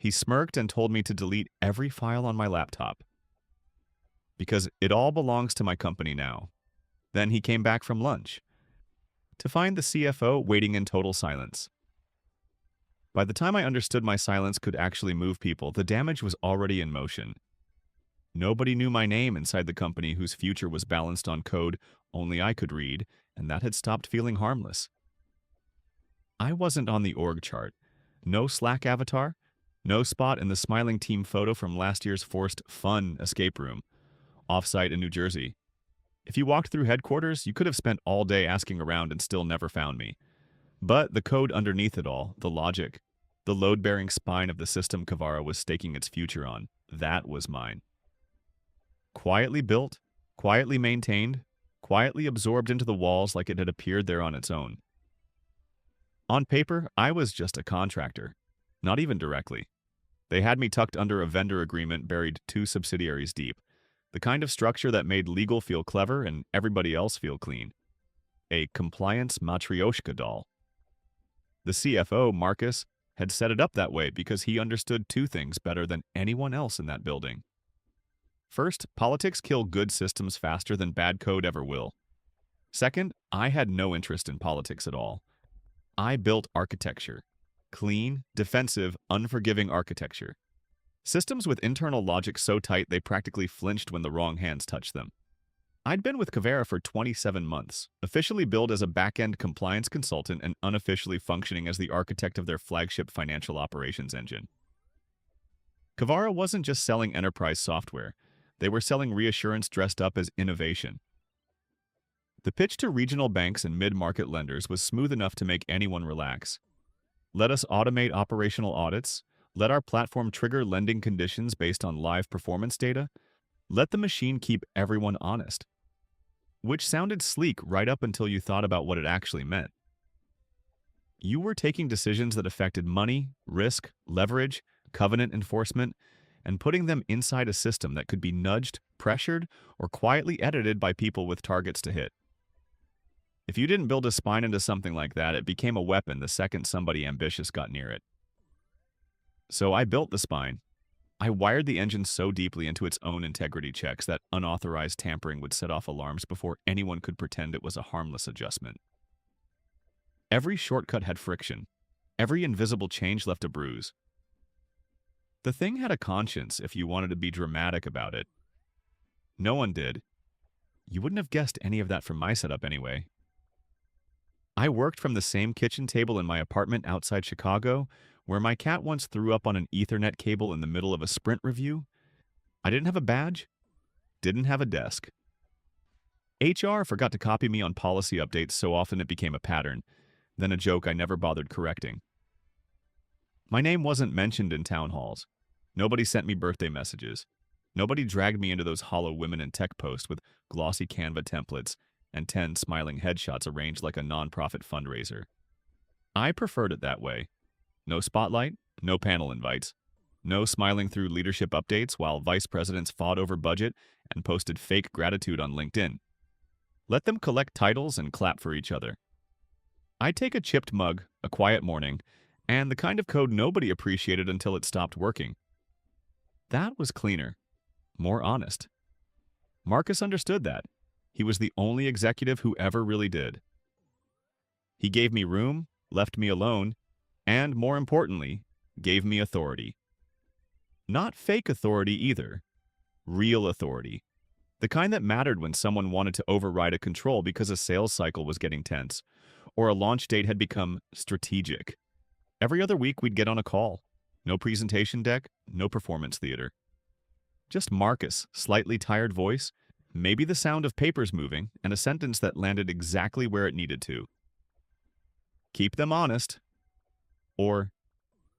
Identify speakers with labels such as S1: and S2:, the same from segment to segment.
S1: He smirked and told me to delete every file on my laptop because it all belongs to my company now. Then he came back from lunch to find the CFO waiting in total silence. By the time I understood my silence could actually move people, the damage was already in motion. Nobody knew my name inside the company whose future was balanced on code only I could read, and that had stopped feeling harmless. I wasn't on the org chart. No Slack avatar, no spot in the smiling team photo from last year's forced fun escape room, offsite in New Jersey. If you walked through headquarters, you could have spent all day asking around and still never found me. But the code underneath it all, the logic, the load-bearing spine of the system Kavara was staking its future on, that was mine. Quietly built, quietly maintained, quietly absorbed into the walls like it had appeared there on its own. On paper, I was just a contractor, not even directly. They had me tucked under a vendor agreement buried 2 subsidiaries deep, the kind of structure that made legal feel clever and everybody else feel clean. A compliance matryoshka doll. The CFO, Marcus, had set it up that way because he understood 2 things better than anyone else in that building. First, politics kill good systems faster than bad code ever will. Second, I had no interest in politics at all. I built architecture. Clean, defensive, unforgiving architecture. Systems with internal logic so tight they practically flinched when the wrong hands touched them. I'd been with Kavara for 27 months, officially billed as a back-end compliance consultant and unofficially functioning as the architect of their flagship financial operations engine. Kavara wasn't just selling enterprise software. They were selling reassurance dressed up as innovation. The pitch to regional banks and mid-market lenders was smooth enough to make anyone relax. Let us automate operational audits. Let our platform trigger lending conditions based on live performance data. Let the machine keep everyone honest. Which sounded sleek right up until you thought about what it actually meant. You were taking decisions that affected money, risk, leverage, covenant enforcement, and putting them inside a system that could be nudged, pressured, or quietly edited by people with targets to hit. If you didn't build a spine into something like that, it became a weapon the second somebody ambitious got near it. So I built the spine. I wired the engine so deeply into its own integrity checks that unauthorized tampering would set off alarms before anyone could pretend it was a harmless adjustment. Every shortcut had friction. Every invisible change left a bruise. The thing had a conscience if you wanted to be dramatic about it. No one did. You wouldn't have guessed any of that from my setup anyway. I worked from the same kitchen table in my apartment outside Chicago, where my cat once threw up on an Ethernet cable in the middle of a sprint review. I didn't have a badge, didn't have a desk. HR forgot to copy me on policy updates so often it became a pattern, then a joke I never bothered correcting. My name wasn't mentioned in town halls. Nobody sent me birthday messages. Nobody dragged me into those hollow women in tech posts with glossy Canva templates and 10 smiling headshots arranged like a nonprofit fundraiser. I preferred it that way. No spotlight, no panel invites, no smiling through leadership updates while vice presidents fought over budget and posted fake gratitude on LinkedIn. Let them collect titles and clap for each other. I'd take a chipped mug, a quiet morning, and the kind of code nobody appreciated until it stopped working. That was cleaner, more honest. Marcus understood that. He was the only executive who ever really did. He gave me room, left me alone, and, more importantly, gave me authority. Not fake authority either. Real authority. The kind that mattered when someone wanted to override a control because a sales cycle was getting tense, or a launch date had become strategic. Every other week we'd get on a call. No presentation deck, no performance theater. Just Marcus' slightly tired voice, maybe the sound of papers moving, and a sentence that landed exactly where it needed to. Keep them honest. Or,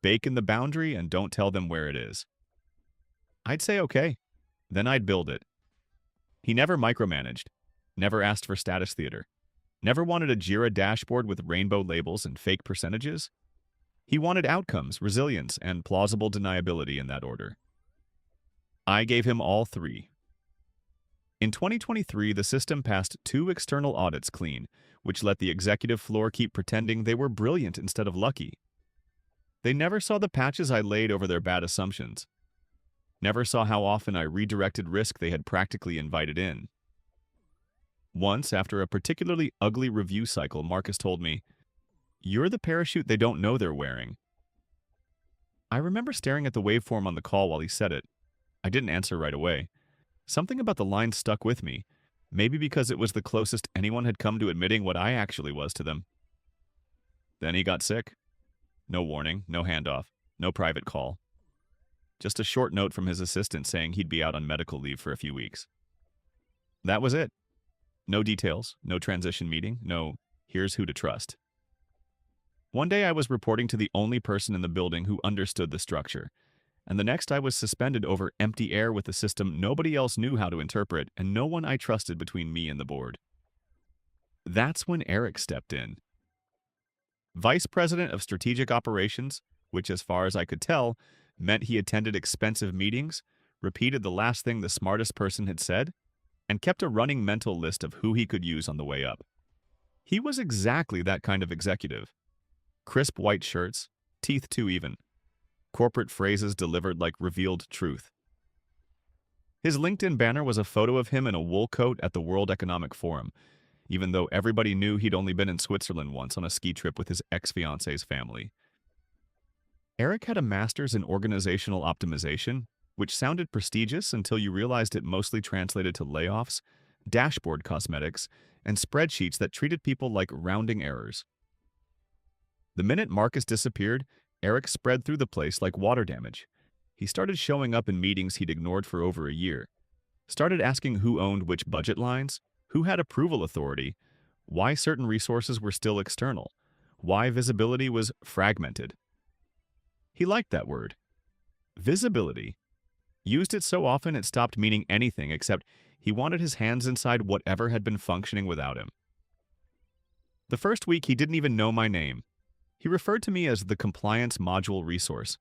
S1: bake in the boundary and don't tell them where it is. I'd say okay. Then I'd build it. He never micromanaged, never asked for status theater, never wanted a Jira dashboard with rainbow labels and fake percentages. He wanted outcomes, resilience, and plausible deniability in that order. I gave him all 3. In 2023, the system passed 2 external audits clean, which let the executive floor keep pretending they were brilliant instead of lucky. They never saw the patches I laid over their bad assumptions, never saw how often I redirected risk they had practically invited in. Once, after a particularly ugly review cycle, Marcus told me, "You're the parachute they don't know they're wearing." I remember staring at the waveform on the call while he said it. I didn't answer right away. Something about the line stuck with me, maybe because it was the closest anyone had come to admitting what I actually was to them. Then he got sick. No warning, no handoff, no private call. Just a short note from his assistant saying he'd be out on medical leave for a few weeks. That was it. No details, no transition meeting, no here's who to trust. One day I was reporting to the only person in the building who understood the structure, and the next I was suspended over empty air with a system nobody else knew how to interpret and no one I trusted between me and the board. That's when Eric stepped in. Vice President of Strategic Operations, which as far as I could tell, meant he attended expensive meetings, repeated the last thing the smartest person had said, and kept a running mental list of who he could use on the way up. He was exactly that kind of executive. Crisp white shirts, teeth too even. Corporate phrases delivered like revealed truth. His LinkedIn banner was a photo of him in a wool coat at the World Economic Forum, even though everybody knew he'd only been in Switzerland once on a ski trip with his ex-fiance's family. Eric had a master's in organizational optimization, which sounded prestigious until you realized it mostly translated to layoffs, dashboard cosmetics, and spreadsheets that treated people like rounding errors. The minute Marcus disappeared, Eric spread through the place like water damage. He started showing up in meetings he'd ignored for over a year, started asking who owned which budget lines, who had approval authority, why certain resources were still external, why visibility was fragmented. He liked that word. Visibility. Used it so often it stopped meaning anything except he wanted his hands inside whatever had been functioning without him. The first week he didn't even know my name. He referred to me as the compliance module resource,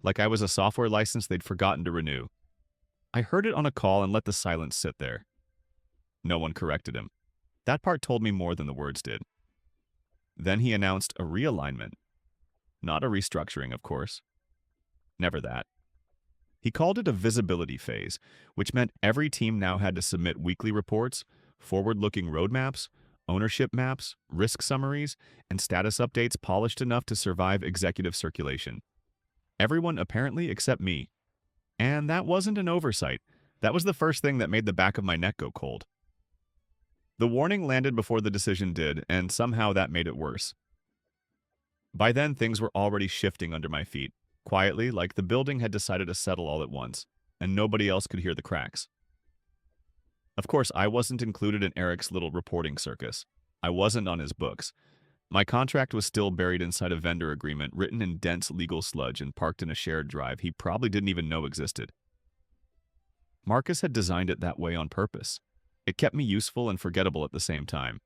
S1: like I was a software license they'd forgotten to renew. I heard it on a call and let the silence sit there. No one corrected him. That part told me more than the words did. Then he announced a realignment. Not a restructuring, of course. Never that. He called it a visibility phase, which meant every team now had to submit weekly reports, forward-looking roadmaps, ownership maps, risk summaries, and status updates polished enough to survive executive circulation. Everyone apparently except me. And that wasn't an oversight. That was the first thing that made the back of my neck go cold. The warning landed before the decision did, and somehow that made it worse. By then, things were already shifting under my feet, quietly, like the building had decided to settle all at once, and nobody else could hear the cracks. Of course, I wasn't included in Eric's little reporting circus. I wasn't on his books. My contract was still buried inside a vendor agreement written in dense legal sludge and parked in a shared drive he probably didn't even know existed. Marcus had designed it that way on purpose. It kept me useful and forgettable at the same time.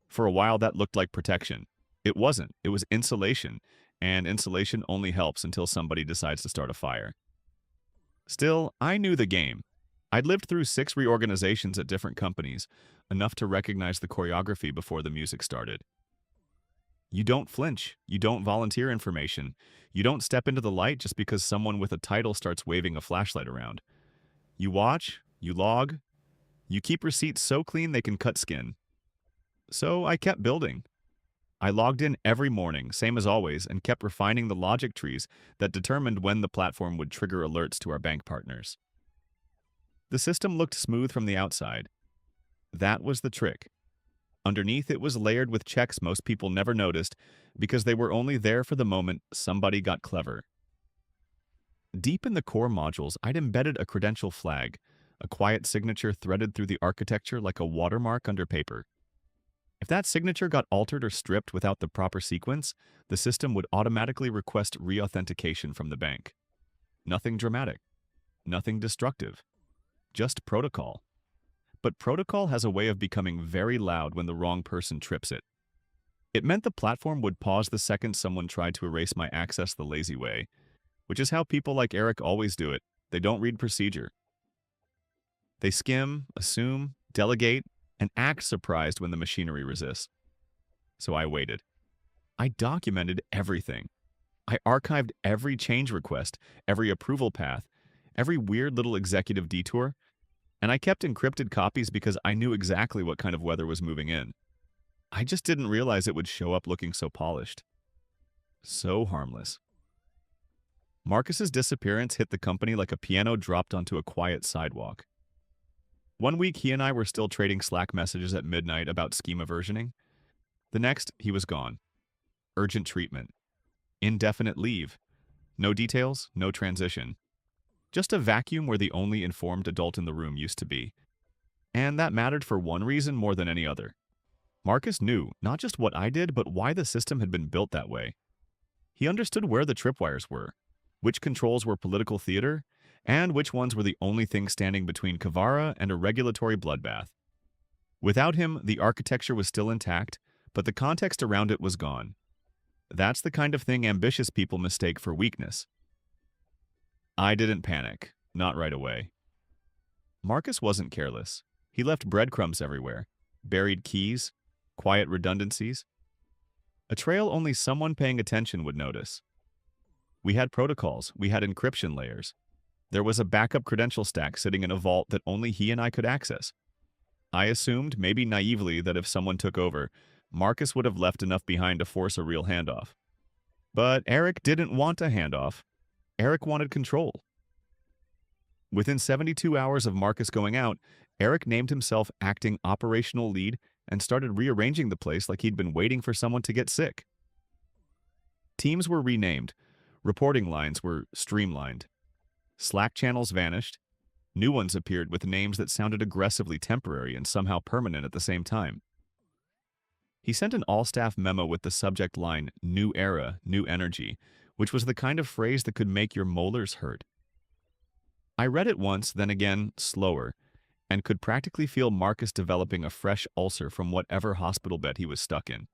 S1: For a while, that looked like protection. It wasn't. It was insulation, and insulation only helps until somebody decides to start a fire. Still, I knew the game. I'd lived through 6 reorganizations at different companies, enough to recognize the choreography before the music started. You don't flinch. You don't volunteer information. You don't step into the light just because someone with a title starts waving a flashlight around. You watch, you log, you keep receipts so clean they can cut skin. So I kept building. I logged in every morning, same as always, and kept refining the logic trees that determined when the platform would trigger alerts to our bank partners. The system looked smooth from the outside. That was the trick. Underneath, it was layered with checks most people never noticed because they were only there for the moment somebody got clever. Deep in the core modules, I'd embedded a credential flag, a quiet signature threaded through the architecture like a watermark under paper. If that signature got altered or stripped without the proper sequence, the system would automatically request re-authentication from the bank. Nothing dramatic. Nothing destructive. Just protocol. But protocol has a way of becoming very loud when the wrong person trips it. It meant the platform would pause the second someone tried to erase my access the lazy way, which is how people like Eric always do it. They don't read procedure. They skim, assume, delegate, and act surprised when the machinery resists. So I waited. I documented everything. I archived every change request, every approval path, every weird little executive detour, and I kept encrypted copies because I knew exactly what kind of weather was moving in. I just didn't realize it would show up looking so polished. So harmless. Marcus's disappearance hit the company like a piano dropped onto a quiet sidewalk. One week, he and I were still trading Slack messages at midnight about schema versioning. The next, he was gone. Urgent treatment. Indefinite leave. No details, no transition. Just a vacuum where the only informed adult in the room used to be. And that mattered for one reason more than any other. Marcus knew not just what I did, but why the system had been built that way. He understood where the tripwires were, which controls were political theater, and which ones were the only thing standing between Kavara and a regulatory bloodbath. Without him, the architecture was still intact, but the context around it was gone. That's the kind of thing ambitious people mistake for weakness. I didn't panic, not right away. Marcus wasn't careless. He left breadcrumbs everywhere, buried keys, quiet redundancies. A trail only someone paying attention would notice. We had protocols, we had encryption layers. There was a backup credential stack sitting in a vault that only he and I could access. I assumed, maybe naively, that if someone took over, Marcus would have left enough behind to force a real handoff. But Eric didn't want a handoff. Eric wanted control. Within 72 hours of Marcus going out, Eric named himself acting operational lead and started rearranging the place like he'd been waiting for someone to get sick. Teams were renamed. Reporting lines were streamlined. Slack channels vanished. New ones appeared with names that sounded aggressively temporary and somehow permanent at the same time. He sent an all-staff memo with the subject line, "New Era, New Energy," which was the kind of phrase that could make your molars hurt. I read it once, then again, slower, and could practically feel Marcus developing a fresh ulcer from whatever hospital bed he was stuck in.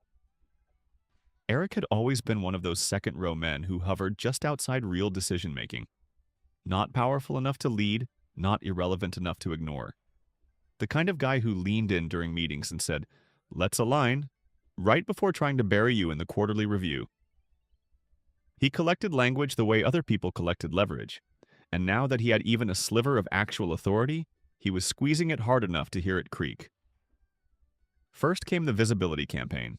S1: Eric had always been one of those second-row men who hovered just outside real decision-making. Not powerful enough to lead, not irrelevant enough to ignore. The kind of guy who leaned in during meetings and said, "Let's align," right before trying to bury you in the quarterly review. He collected language the way other people collected leverage, and now that he had even a sliver of actual authority, he was squeezing it hard enough to hear it creak. First came the visibility campaign.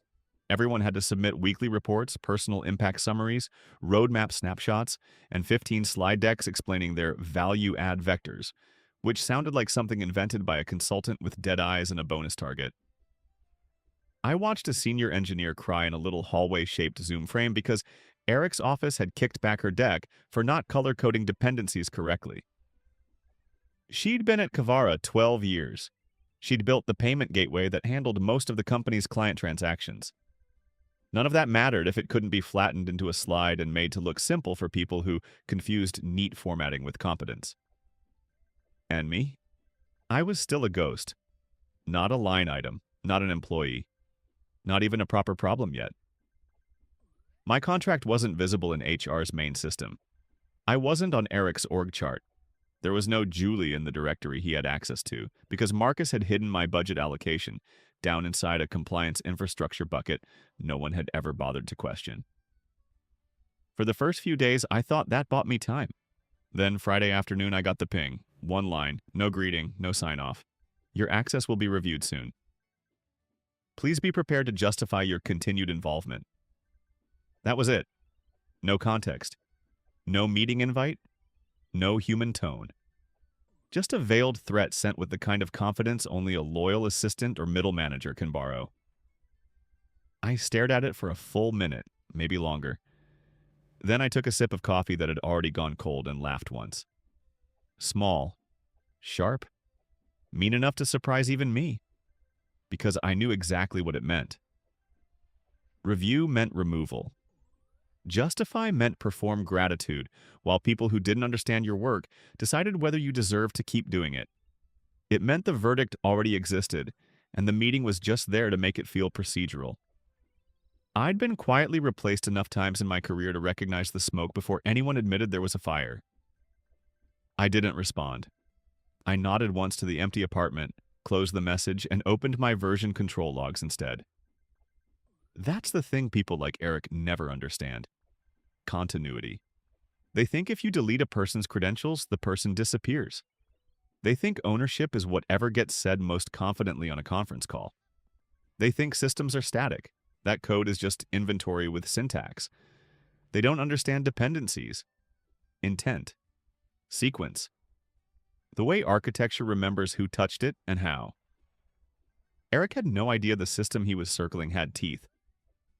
S1: Everyone had to submit weekly reports, personal impact summaries, roadmap snapshots, and 15 slide decks explaining their value-add vectors, which sounded like something invented by a consultant with dead eyes and a bonus target. I watched a senior engineer cry in a little hallway-shaped Zoom frame because Eric's office had kicked back her deck for not color-coding dependencies correctly. She'd been at Kavara 12 years. She'd built the payment gateway that handled most of the company's client transactions. None of that mattered if it couldn't be flattened into a slide and made to look simple for people who confused neat formatting with competence. And me? I was still a ghost. Not a line item, not an employee. Not even a proper problem yet. My contract wasn't visible in HR's main system. I wasn't on Eric's org chart. There was no Julie in the directory he had access to, because Marcus had hidden my budget allocation down inside a compliance infrastructure bucket no one had ever bothered to question. For the first few days, I thought that bought me time. Then Friday afternoon, I got the ping. One line, no greeting, no sign-off. Your access will be reviewed soon. Please be prepared to justify your continued involvement. That was it. No context. No meeting invite. No human tone. Just a veiled threat sent with the kind of confidence only a loyal assistant or middle manager can borrow. I stared at it for a full minute, maybe longer. Then I took a sip of coffee that had already gone cold and laughed once. Small. Sharp. Mean enough to surprise even me. Because I knew exactly what it meant. Review meant removal. Justify meant perform gratitude, while people who didn't understand your work decided whether you deserved to keep doing it. It meant the verdict already existed, and the meeting was just there to make it feel procedural. I'd been quietly replaced enough times in my career to recognize the smoke before anyone admitted there was a fire. I didn't respond. I nodded once to the empty apartment, closed the message, and opened my version control logs instead. That's the thing people like Eric never understand. continuity. They think if you delete a person's credentials, the person disappears. They think ownership is whatever gets said most confidently on a conference call. They think systems are static. That code is just inventory with syntax. They don't understand dependencies, intent, sequence, the way architecture remembers who touched it and how. Eric had no idea the system he was circling had teeth.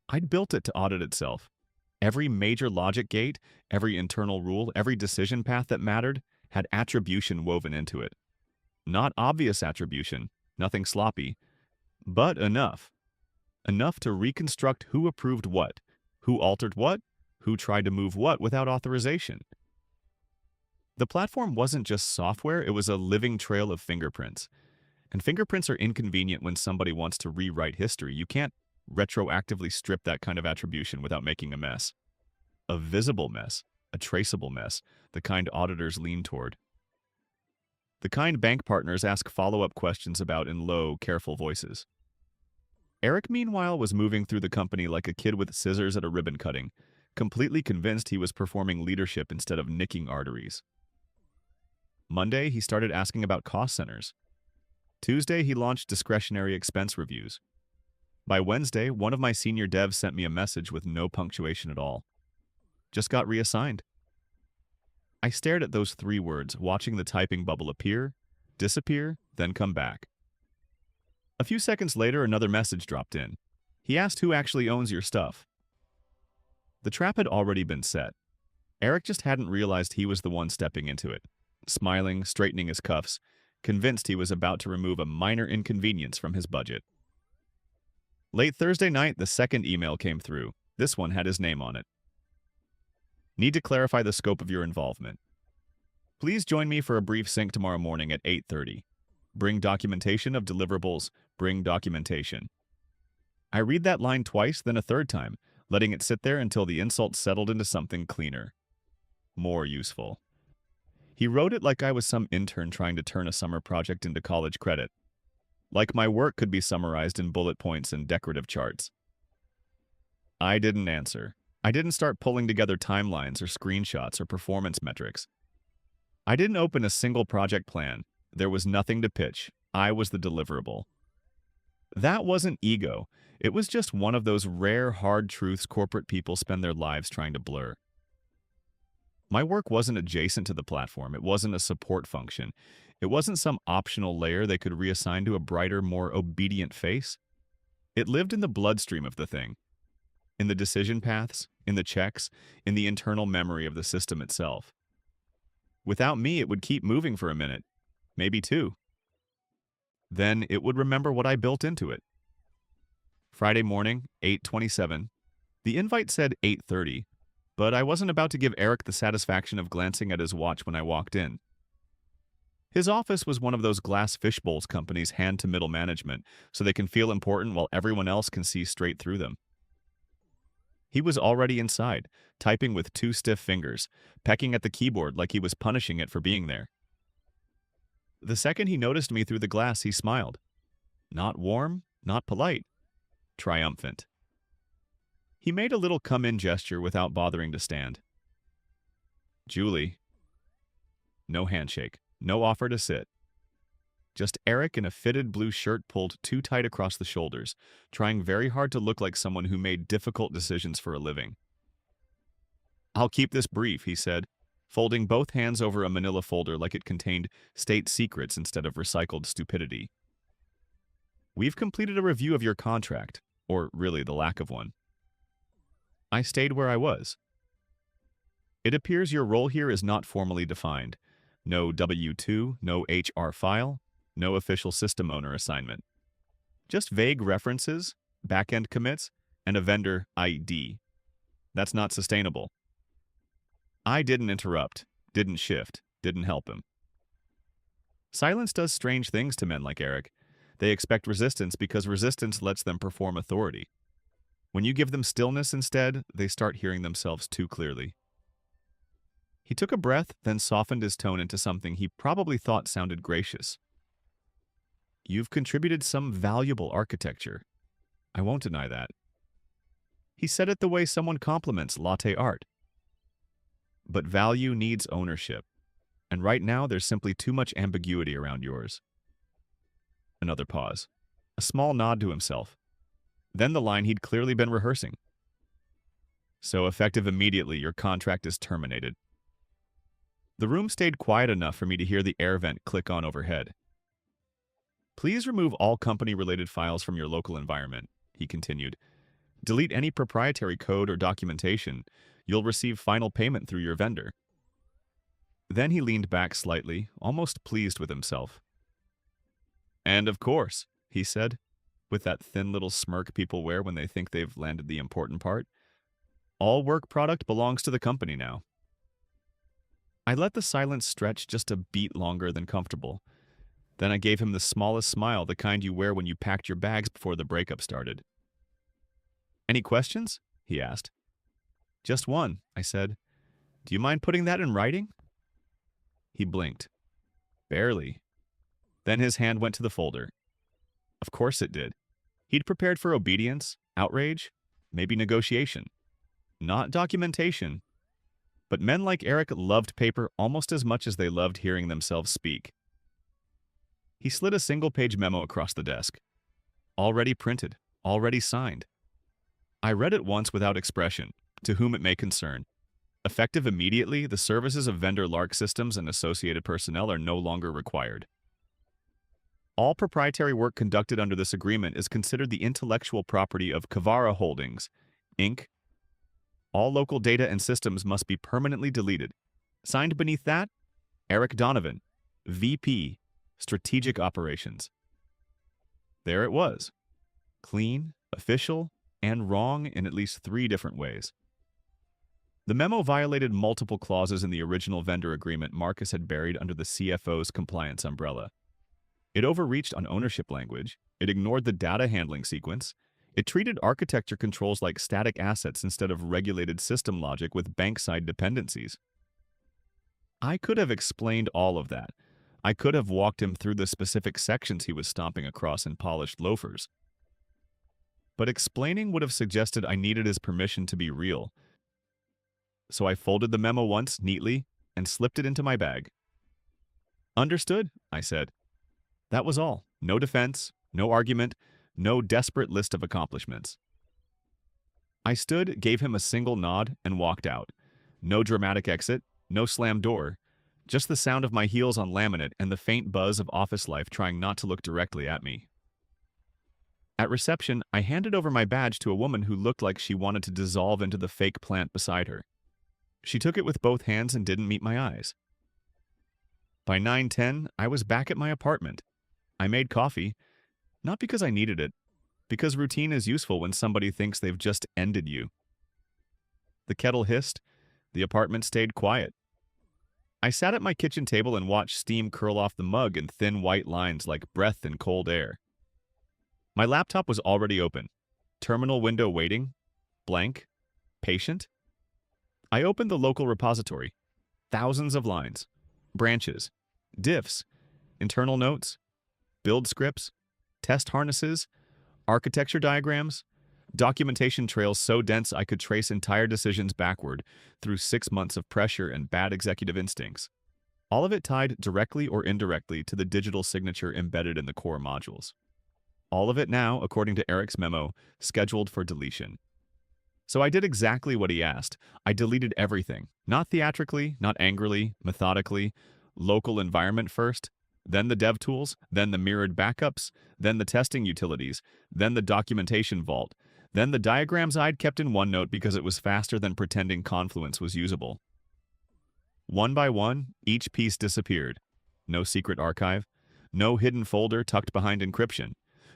S1: I'd built it to audit itself. Every major logic gate, every internal rule, every decision path that mattered had attribution woven into it. Not obvious attribution, nothing sloppy, but enough. Enough to reconstruct who approved what, who altered what, who tried to move what without authorization. The platform wasn't just software, it was a living trail of fingerprints. And fingerprints are inconvenient when somebody wants to rewrite history. You can't retroactively strip that kind of attribution without making a mess. A visible mess, a traceable mess, the kind auditors lean toward. The kind bank partners ask follow-up questions about in low, careful voices. Eric, meanwhile, was moving through the company like a kid with scissors at a ribbon cutting, completely convinced he was performing leadership instead of nicking arteries. Monday, he started asking about cost centers. Tuesday, he launched discretionary expense reviews. By Wednesday, one of my senior devs sent me a message with no punctuation at all. Just got reassigned. I stared at those 3 words, watching the typing bubble appear, disappear, then come back. A few seconds later, another message dropped in. He asked who actually owns your stuff. The trap had already been set. Eric just hadn't realized he was the one stepping into it, smiling, straightening his cuffs, convinced he was about to remove a minor inconvenience from his budget. Late Thursday night, the second email came through. This one had his name on it. Need to clarify the scope of your involvement. Please join me for a brief sync tomorrow morning at 8:30. Bring documentation of deliverables. Bring documentation. I read that line twice, then a third time, letting it sit there until the insult settled into something cleaner, more useful. He wrote it like I was some intern trying to turn a summer project into college credit. Like my work could be summarized in bullet points and decorative charts. I didn't answer. I didn't start pulling together timelines or screenshots or performance metrics. I didn't open a single project plan. There was nothing to pitch. I was the deliverable. That wasn't ego. It was just one of those rare hard truths corporate people spend their lives trying to blur. My work wasn't adjacent to the platform. It wasn't a support function. It wasn't some optional layer they could reassign to a brighter, more obedient face. It lived in the bloodstream of the thing. In the decision paths, in the checks, in the internal memory of the system itself. Without me, it would keep moving for a minute, maybe 2. Then it would remember what I built into it. Friday morning, 8:27. The invite said 8:30, but I wasn't about to give Eric the satisfaction of glancing at his watch when I walked in. His office was one of those glass fishbowls companies hand to middle management, so they can feel important while everyone else can see straight through them. He was already inside, typing with 2 stiff fingers, pecking at the keyboard like he was punishing it for being there. The second he noticed me through the glass, he smiled. Not warm, not polite, triumphant. He made a little come-in gesture without bothering to stand. Julie. No handshake, no offer to sit. Just Eric in a fitted blue shirt pulled too tight across the shoulders, trying very hard to look like someone who made difficult decisions for a living. I'll keep this brief, he said, folding both hands over a manila folder like it contained state secrets instead of recycled stupidity. We've completed a review of your contract, or really the lack of one. I stayed where I was. It appears your role here is not formally defined. No W-2, no HR file, no official system owner assignment. Just vague references, back-end commits, and a vendor ID. That's not sustainable. I didn't interrupt, didn't shift, didn't help him. Silence does strange things to men like Eric. They expect resistance because resistance lets them perform authority. When you give them stillness instead, they start hearing themselves too clearly. He took a breath, then softened his tone into something he probably thought sounded gracious. You've contributed some valuable architecture. I won't deny that. He said it the way someone compliments latte art. But value needs ownership, and right now there's simply too much ambiguity around yours. Another pause. A small nod to himself. Then the line he'd clearly been rehearsing. So effective immediately, your contract is terminated. The room stayed quiet enough for me to hear the air vent click on overhead. Please remove all company-related files from your local environment, he continued. Delete any proprietary code or documentation. You'll receive final payment through your vendor. Then he leaned back slightly, almost pleased with himself. And of course, he said, with that thin little smirk people wear when they think they've landed the important part, all work product belongs to the company now. I let the silence stretch just a beat longer than comfortable. Then I gave him the smallest smile, the kind you wear when you packed your bags before the breakup started. Any questions? He asked. Just one, I said. Do you mind putting that in writing? He blinked. Barely. Then his hand went to the folder. Of course it did. He'd prepared for obedience, outrage, maybe negotiation. Not documentation. But men like Eric loved paper almost as much as they loved hearing themselves speak. He slid a single-page memo across the desk. Already printed, already signed. I read it once without expression, to whom it may concern. Effective immediately, the services of vendor Lark Systems and associated personnel are no longer required. All proprietary work conducted under this agreement is considered the intellectual property of Kavara Holdings, Inc. All local data and systems must be permanently deleted. Signed beneath that, Eric Donovan, VP, Strategic Operations. There it was. Clean, official, and wrong in at least 3 different ways. The memo violated multiple clauses in the original vendor agreement Marcus had buried under the CFO's compliance umbrella. It overreached on ownership language, it ignored the data handling sequence, it treated architecture controls like static assets instead of regulated system logic with bank-side dependencies. I could have explained all of that. I could have walked him through the specific sections he was stomping across in polished loafers. But explaining would have suggested I needed his permission to be real. So I folded the memo once, neatly, and slipped it into my bag. Understood, I said. That was all. No defense, no argument, no desperate list of accomplishments. I stood, gave him a single nod, and walked out. No dramatic exit, no slam door, just the sound of my heels on laminate and the faint buzz of office life trying not to look directly at me. At reception, I handed over my badge to a woman who looked like she wanted to dissolve into the fake plant beside her. She took it with both hands and didn't meet my eyes. By 9:10, I was back at my apartment. I made coffee, not because I needed it, because routine is useful when somebody thinks they've just ended you. The kettle hissed. The apartment stayed quiet. I sat at my kitchen table and watched steam curl off the mug in thin white lines like breath in cold air. My laptop was already open. Terminal window waiting. Blank. Patient. I opened the local repository. Thousands of lines. Branches. Diffs. Internal notes. Build scripts. Test harnesses. Architecture diagrams. Documentation trails so dense I could trace entire decisions backward through 6 months of pressure and bad executive instincts. All of it tied directly or indirectly to the digital signature embedded in the core modules. All of it now, according to Eric's memo, scheduled for deletion. So I did exactly what he asked. I deleted everything. Not theatrically, not angrily, methodically. Local environment first, then the dev tools, then the mirrored backups, then the testing utilities, then the documentation vault, then the diagrams I'd kept in OneNote because it was faster than pretending Confluence was usable. One by one, each piece disappeared. No secret archive, no hidden folder tucked behind encryption,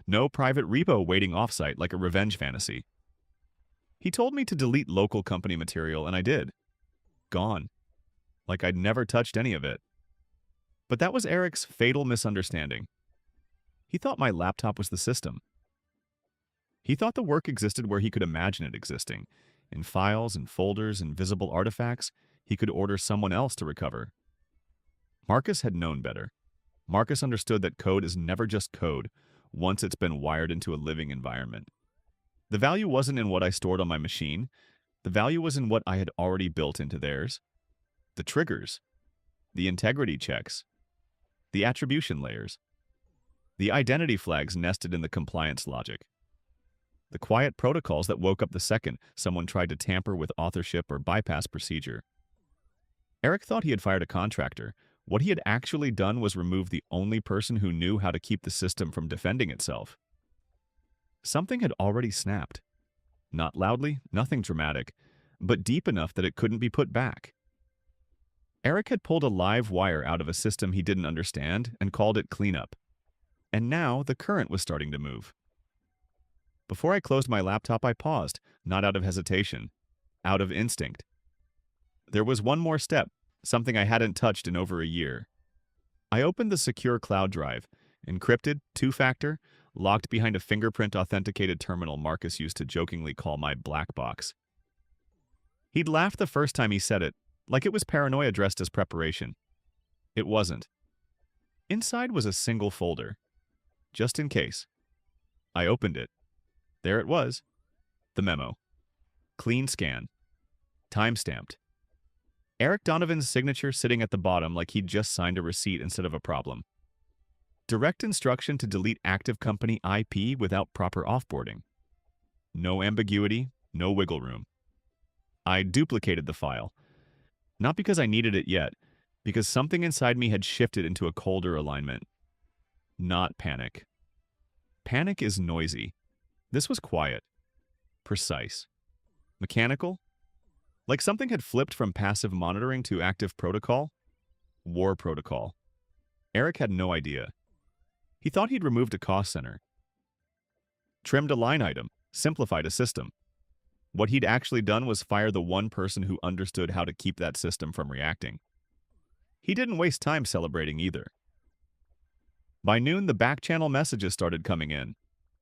S1: no private repo waiting offsite like a revenge fantasy. He told me to delete local company material, and I did. Gone. Like I'd never touched any of it. But that was Eric's fatal misunderstanding. He thought my laptop was the system. He thought the work existed where he could imagine it existing, in files and folders and visible artifacts he could order someone else to recover. Marcus had known better. Marcus understood that code is never just code once it's been wired into a living environment. The value wasn't in what I stored on my machine. The value was in what I had already built into theirs. the triggers, the integrity checks, the attribution layers, the identity flags nested in the compliance logic, the quiet protocols that woke up the second someone tried to tamper with authorship or bypass procedure. Eric thought he had fired a contractor. What he had actually done was remove the only person who knew how to keep the system from defending itself. Something had already snapped. Not loudly, nothing dramatic, but deep enough that it couldn't be put back. Eric had pulled a live wire out of a system he didn't understand and called it cleanup. And now the current was starting to move. Before I closed my laptop, I paused, not out of hesitation, out of instinct. There was one more step, something I hadn't touched in over a year. I opened the secure cloud drive, encrypted, two-factor, locked behind a fingerprint-authenticated terminal Marcus used to jokingly call my black box. He'd laughed the first time he said it, like it was paranoia dressed as preparation. It wasn't. Inside was a single folder, just in case. I opened it. There it was. The memo. Clean scan. Time-stamped. Eric Donovan's signature sitting at the bottom like he'd just signed a receipt instead of a problem. Direct instruction to delete active company IP without proper offboarding. No ambiguity, no wiggle room. I duplicated the file. Not because I needed it yet, because something inside me had shifted into a colder alignment. Not panic. Panic is noisy. This was quiet. Precise. Mechanical? Like something had flipped from passive monitoring to active protocol? War protocol. Eric had no idea. He thought he'd removed a cost center. Trimmed a line item. Simplified a system. What he'd actually done was fire the one person who understood how to keep that system from reacting. He didn't waste time celebrating either. By noon, the back-channel messages started coming in.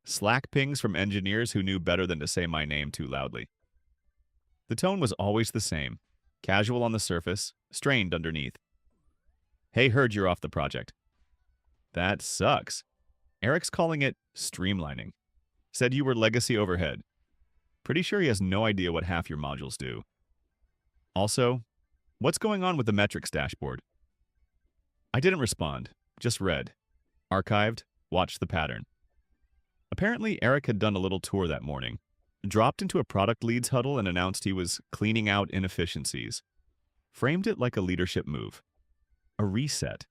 S1: Slack pings from engineers who knew better than to say my name too loudly. The tone was always the same. Casual on the surface, strained underneath. Hey, heard you're off the project. That sucks. Eric's calling it streamlining. Said you were legacy overhead. Pretty sure he has no idea what half your modules do. Also, what's going on with the metrics dashboard? I didn't respond, just read. Archived, watched the pattern. Apparently, Eric had done a little tour that morning, dropped into a product leads huddle and announced he was cleaning out inefficiencies. Framed it like a leadership move. A reset.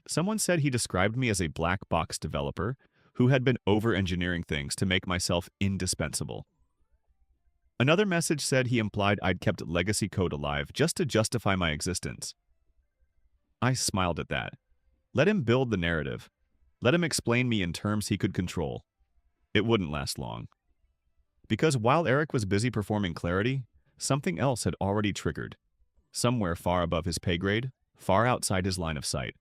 S1: Someone said he described me as a black box developer who had been over-engineering things to make myself indispensable. Another message said he implied I'd kept legacy code alive just to justify my existence. I smiled at that. Let him build the narrative. Let him explain me in terms he could control. It wouldn't last long. Because while Eric was busy performing clarity, something else had already triggered. Somewhere far above his pay grade, far outside his line of sight.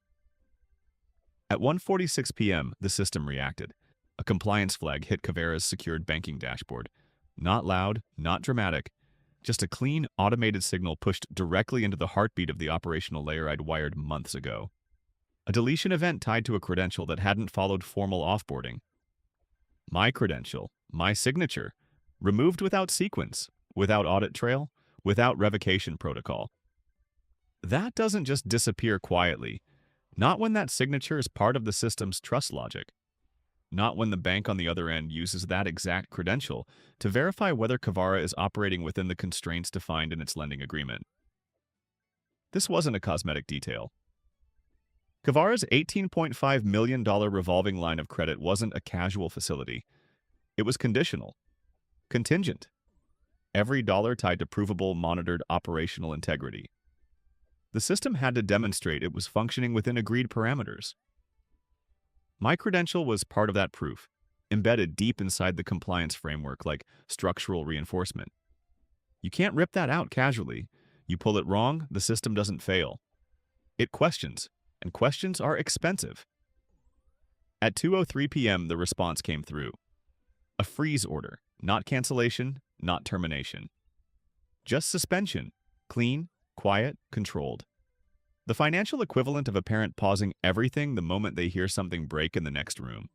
S1: At 1:46 p.m., the system reacted. A compliance flag hit Kavera's secured banking dashboard. Not loud, not dramatic, just a clean, automated signal pushed directly into the heartbeat of the operational layer I'd wired months ago. A deletion event tied to a credential that hadn't followed formal offboarding. My credential, my signature, removed without sequence, without audit trail, without revocation protocol. That doesn't just disappear quietly, not when that signature is part of the system's trust logic. Not when the bank on the other end uses that exact credential to verify whether Kavara is operating within the constraints defined in its lending agreement. This wasn't a cosmetic detail. Kavara's $18.5 million revolving line of credit wasn't a casual facility. It was conditional, contingent. Every dollar tied to provable, monitored operational integrity. The system had to demonstrate it was functioning within agreed parameters. My credential was part of that proof, embedded deep inside the compliance framework like structural reinforcement. You can't rip that out casually. You pull it wrong, the system doesn't fail. It questions, and questions are expensive. At 2:03 p.m., the response came through. A freeze order, not cancellation, not termination. Just suspension, clean, quiet, controlled. The financial equivalent of a parent pausing everything the moment they hear something break in the next room.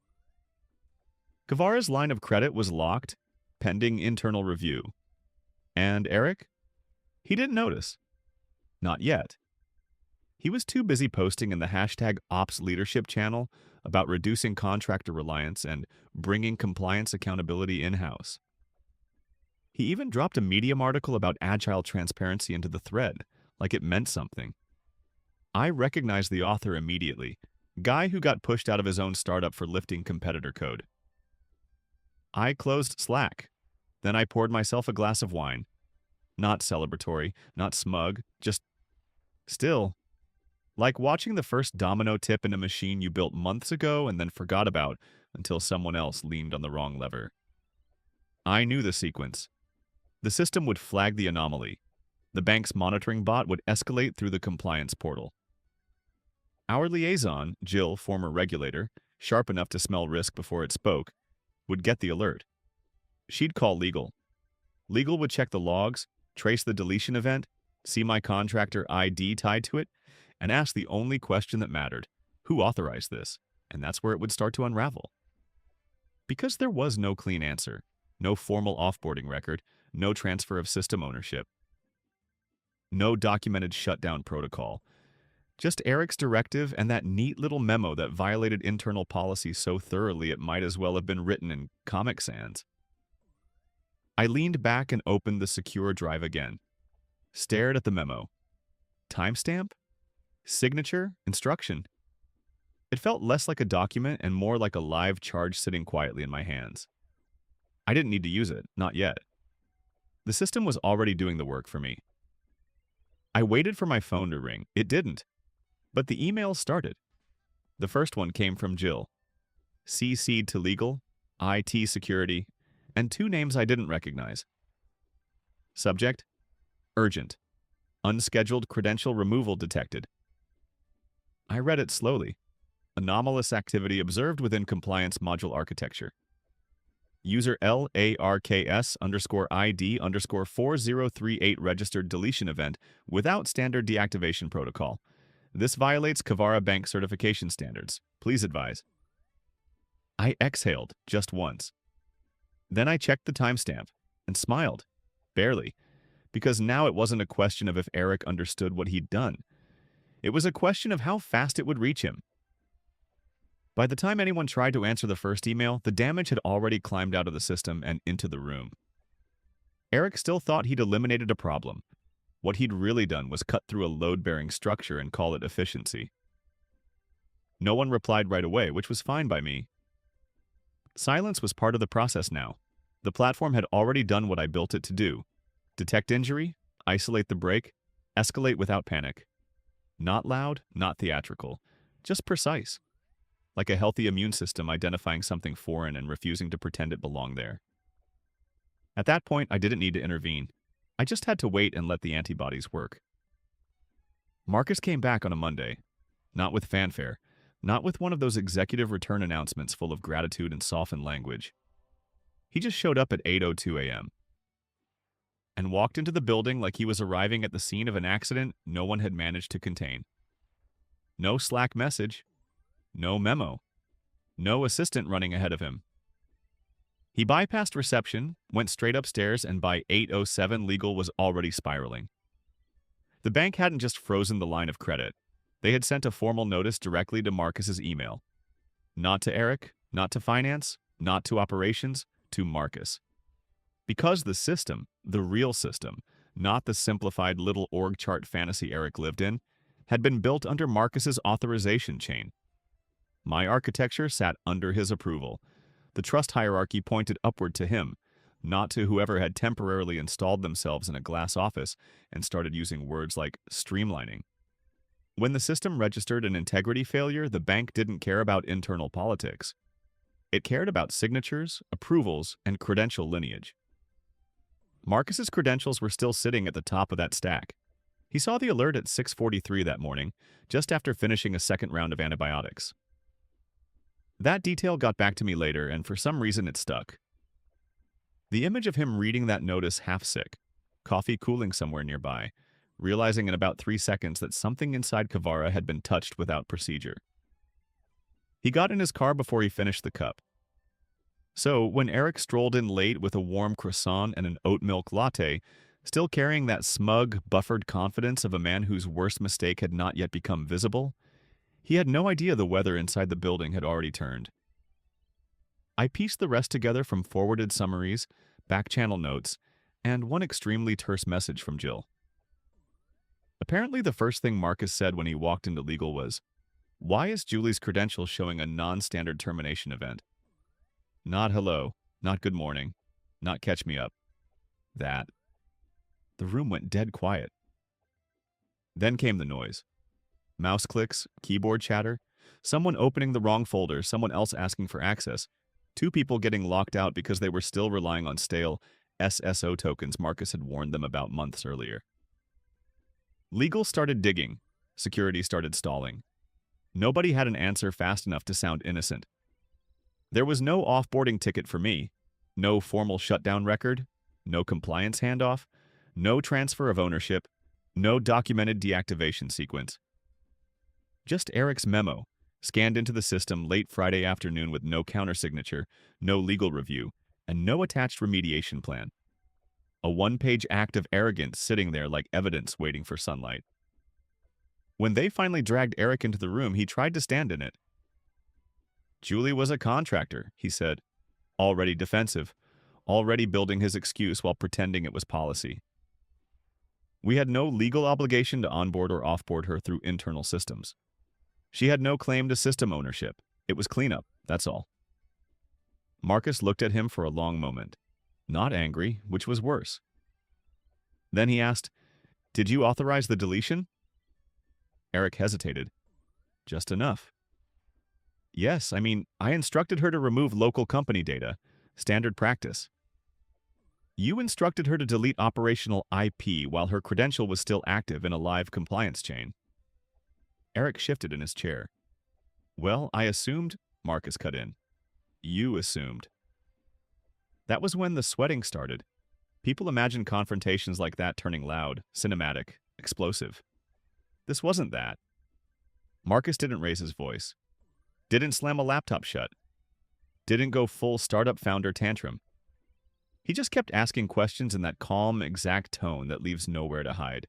S1: Kavara's line of credit was locked, pending internal review. And Eric? He didn't notice. Not yet. He was too busy posting in the hashtag Ops Leadership channel about reducing contractor reliance and bringing compliance accountability in-house. He even dropped a Medium article about agile transparency into the thread, like it meant something. I recognized the author immediately, guy who got pushed out of his own startup for lifting competitor code. I closed Slack. Then I poured myself a glass of wine. Not celebratory, not smug, just still. Like watching the first domino tip in a machine you built months ago and then forgot about until someone else leaned on the wrong lever. I knew the sequence. The system would flag the anomaly. The bank's monitoring bot would escalate through the compliance portal. Our liaison, Jill, former regulator, sharp enough to smell risk before it spoke, would get the alert. She'd call legal. Legal would check the logs, trace the deletion event, see my contractor ID tied to it, and ask the only question that mattered: who authorized this? And that's where it would start to unravel. Because there was no clean answer, no formal offboarding record, no transfer of system ownership, no documented shutdown protocol, just Eric's directive and that neat little memo that violated internal policy so thoroughly it might as well have been written in Comic Sans. I leaned back and opened the secure drive again, stared at the memo. Timestamp? Signature? Instruction? It felt less like a document and more like a live charge sitting quietly in my hands. I didn't need to use it, not yet. The system was already doing the work for me. I waited for my phone to ring. It didn't. But the emails started. The first one came from Jill. CC'd to legal, IT security, and two names I didn't recognize. Subject: urgent. Unscheduled credential removal detected. I read it slowly. Anomalous activity observed within compliance module architecture. User LARKS_ID_4038 registered deletion event without standard deactivation protocol. This violates Kavara Bank certification standards. Please advise. I exhaled just once. Then I checked the timestamp and smiled, barely, because now it wasn't a question of if Eric understood what he'd done. It was a question of how fast it would reach him. By the time anyone tried to answer the first email, the damage had already climbed out of the system and into the room. Eric still thought he'd eliminated a problem. What he'd really done was cut through a load-bearing structure and call it efficiency. No one replied right away, which was fine by me. Silence was part of the process now. The platform had already done what I built it to do: detect injury, isolate the break, escalate without panic. Not loud, not theatrical, just precise. Like a healthy immune system identifying something foreign and refusing to pretend it belonged there. At that point, I didn't need to intervene. I just had to wait and let the antibodies work. Marcus came back on a Monday. Not with fanfare. Not with one of those executive return announcements full of gratitude and softened language. He just showed up at 8:02 a.m. and walked into the building like he was arriving at the scene of an accident no one had managed to contain. No Slack message. No memo. No assistant running ahead of him. He bypassed reception, went straight upstairs, and by 8:07 legal was already spiraling. The bank hadn't just frozen the line of credit. They had sent a formal notice directly to Marcus's email. Not to Eric, not to finance, not to operations, to Marcus. Because the system, the real system, not the simplified little org chart fantasy Eric lived in, had been built under Marcus's authorization chain. My architecture sat under his approval. The trust hierarchy pointed upward to him, not to whoever had temporarily installed themselves in a glass office and started using words like streamlining. When the system registered an integrity failure, the bank didn't care about internal politics. It cared about signatures, approvals, and credential lineage. Marcus's credentials were still sitting at the top of that stack. He saw the alert at 6:43 that morning, just after finishing a second round of antibiotics. That detail got back to me later, and for some reason it stuck. The image of him reading that notice half sick, coffee cooling somewhere nearby, realizing in about 3 seconds that something inside Kavara had been touched without procedure. He got in his car before he finished the cup. So, when Eric strolled in late with a warm croissant and an oat milk latte, Still carrying that smug, buffered confidence of a man whose worst mistake had not yet become visible, he had no idea the weather inside the building had already turned. I pieced the rest together from forwarded summaries, back-channel notes, and one extremely terse message from Jill. Apparently, the first thing Marcus said when he walked into legal was, "Why is Julie's credentials showing a non-standard termination event?" Not hello, not good morning, not catch me up. That. The room went dead quiet. Then came the noise. Mouse clicks, keyboard chatter, someone opening the wrong folder, someone else asking for access, two people getting locked out because they were still relying on stale SSO tokens Marcus had warned them about months earlier. Legal started digging. Security started stalling. Nobody had an answer fast enough to sound innocent. There was no off-boarding ticket for me, no formal shutdown record, no compliance handoff, no transfer of ownership, no documented deactivation sequence. Just Eric's memo, scanned into the system late Friday afternoon with no countersignature, no legal review, and no attached remediation plan. A one-page act of arrogance sitting there like evidence waiting for sunlight. When they finally dragged Eric into the room, he tried to stand in it. Julie was a contractor, he said, already defensive, already building his excuse while pretending it was policy. We had no legal obligation to onboard or offboard her through internal systems. She had no claim to system ownership. It was cleanup, that's all. Marcus looked at him for a long moment, not angry, which was worse. Then he asked, "Did you authorize the deletion?" Eric hesitated. "Just enough." "Yes, I instructed her to remove local company data. Standard practice." "You instructed her to delete operational IP while her credential was still active in a live compliance chain." Eric shifted in his chair. "Well, I assumed," Marcus cut in. "You assumed." That was when the sweating started. People imagine confrontations like that turning loud, cinematic, explosive. This wasn't that. Marcus didn't raise his voice. Didn't slam a laptop shut. Didn't go full startup founder tantrum. He just kept asking questions in that calm, exact tone that leaves nowhere to hide.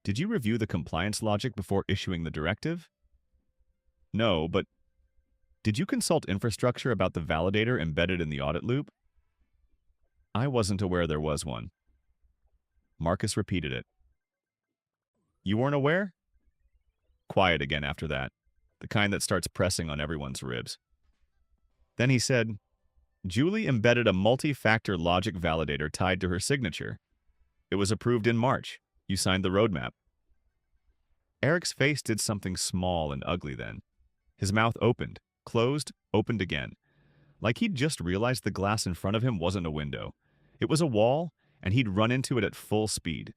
S1: "Did you review the compliance logic before issuing the directive?" "No, but did you consult infrastructure about the validator embedded in the audit loop?" "I wasn't aware there was one." Marcus repeated it. "You weren't aware?" Quiet again after that, the kind that starts pressing on everyone's ribs. Then he said, "Julie embedded a multi-factor logic validator tied to her signature. It was approved in March. You signed the roadmap." Eric's face did something small and ugly then. His mouth opened, closed, opened again. Like he'd just realized the glass in front of him wasn't a window. It was a wall, and he'd run into it at full speed.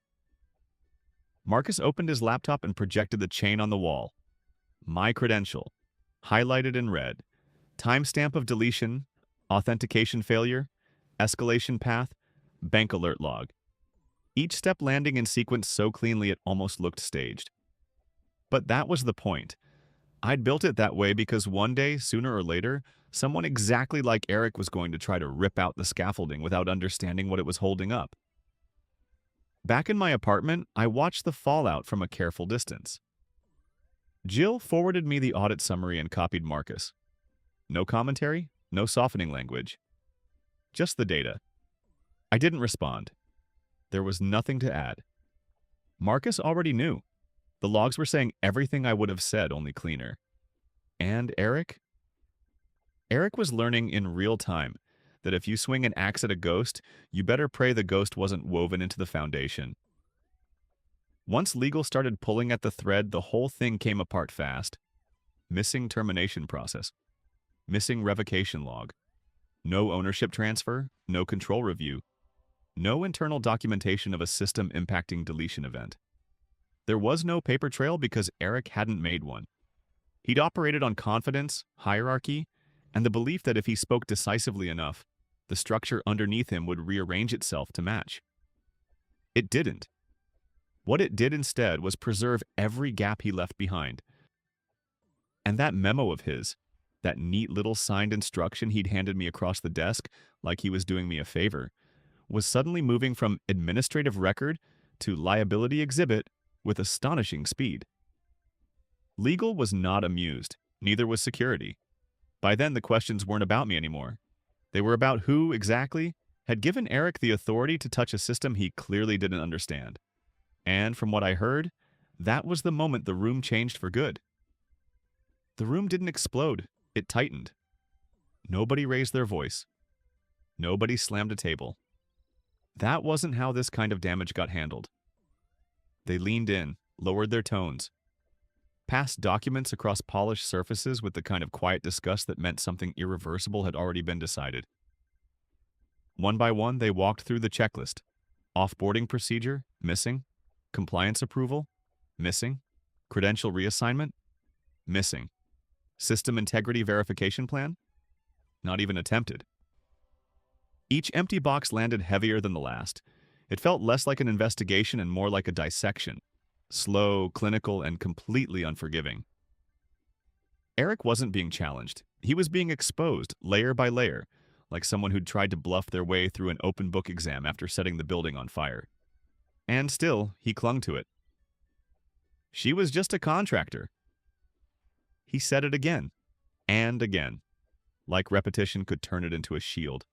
S1: Marcus opened his laptop and projected the chain on the wall. My credential, highlighted in red. Timestamp of deletion, authentication failure, escalation path, bank alert log. Each step landing in sequence so cleanly it almost looked staged. But that was the point. I'd built it that way because one day, sooner or later, someone exactly like Eric was going to try to rip out the scaffolding without understanding what it was holding up. Back in my apartment, I watched the fallout from a careful distance. Jill forwarded me the audit summary and copied Marcus. No commentary, no softening language. Just the data. I didn't respond. There was nothing to add. Marcus already knew. The logs were saying everything I would have said, only cleaner. And Eric? Eric was learning in real time that if you swing an axe at a ghost, you better pray the ghost wasn't woven into the foundation. Once legal started pulling at the thread, the whole thing came apart fast. Missing termination process. Missing revocation log. No ownership transfer, no control review. No internal documentation of a system-impacting deletion event. There was no paper trail because Eric hadn't made one. He'd operated on confidence, hierarchy, and the belief that if he spoke decisively enough, the structure underneath him would rearrange itself to match. It didn't. What it did instead was preserve every gap he left behind. And that memo of his, that neat little signed instruction he'd handed me across the desk like he was doing me a favor, was suddenly moving from administrative record to liability exhibit with astonishing speed. Legal was not amused, neither was security. By then, the questions weren't about me anymore. They were about who, exactly, had given Eric the authority to touch a system he clearly didn't understand. And from what I heard, that was the moment the room changed for good. The room didn't explode, it tightened. Nobody raised their voice. Nobody slammed a table. That wasn't how this kind of damage got handled. They leaned in, lowered their tones, passed documents across polished surfaces with the kind of quiet disgust that meant something irreversible had already been decided. One by one, they walked through the checklist. Offboarding procedure, missing. Compliance approval, missing. Credential reassignment, missing. System integrity verification plan, not even attempted. Each empty box landed heavier than the last. It felt less like an investigation and more like a dissection. Slow, clinical, and completely unforgiving. Eric wasn't being challenged. He was being exposed, layer by layer, like someone who'd tried to bluff their way through an open book exam after setting the building on fire. And still, he clung to it. She was just a contractor. He said it again, and again, like repetition could turn it into a shield.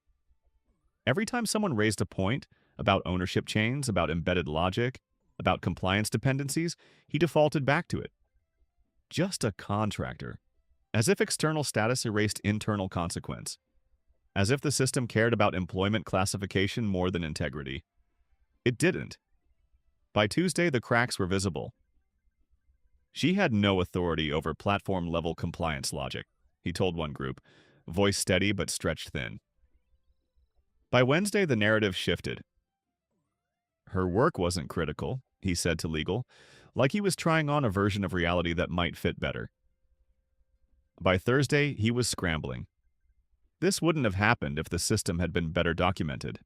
S1: Every time someone raised a point about ownership chains, about embedded logic, about compliance dependencies, he defaulted back to it. Just a contractor. As if external status erased internal consequence. As if the system cared about employment classification more than integrity. It didn't. By Tuesday, the cracks were visible. She had no authority over platform-level compliance logic, he told one group, voice steady but stretched thin. By Wednesday, the narrative shifted. Her work wasn't critical, he said to legal, like he was trying on a version of reality that might fit better. By Thursday, he was scrambling. This wouldn't have happened if the system had been better documented.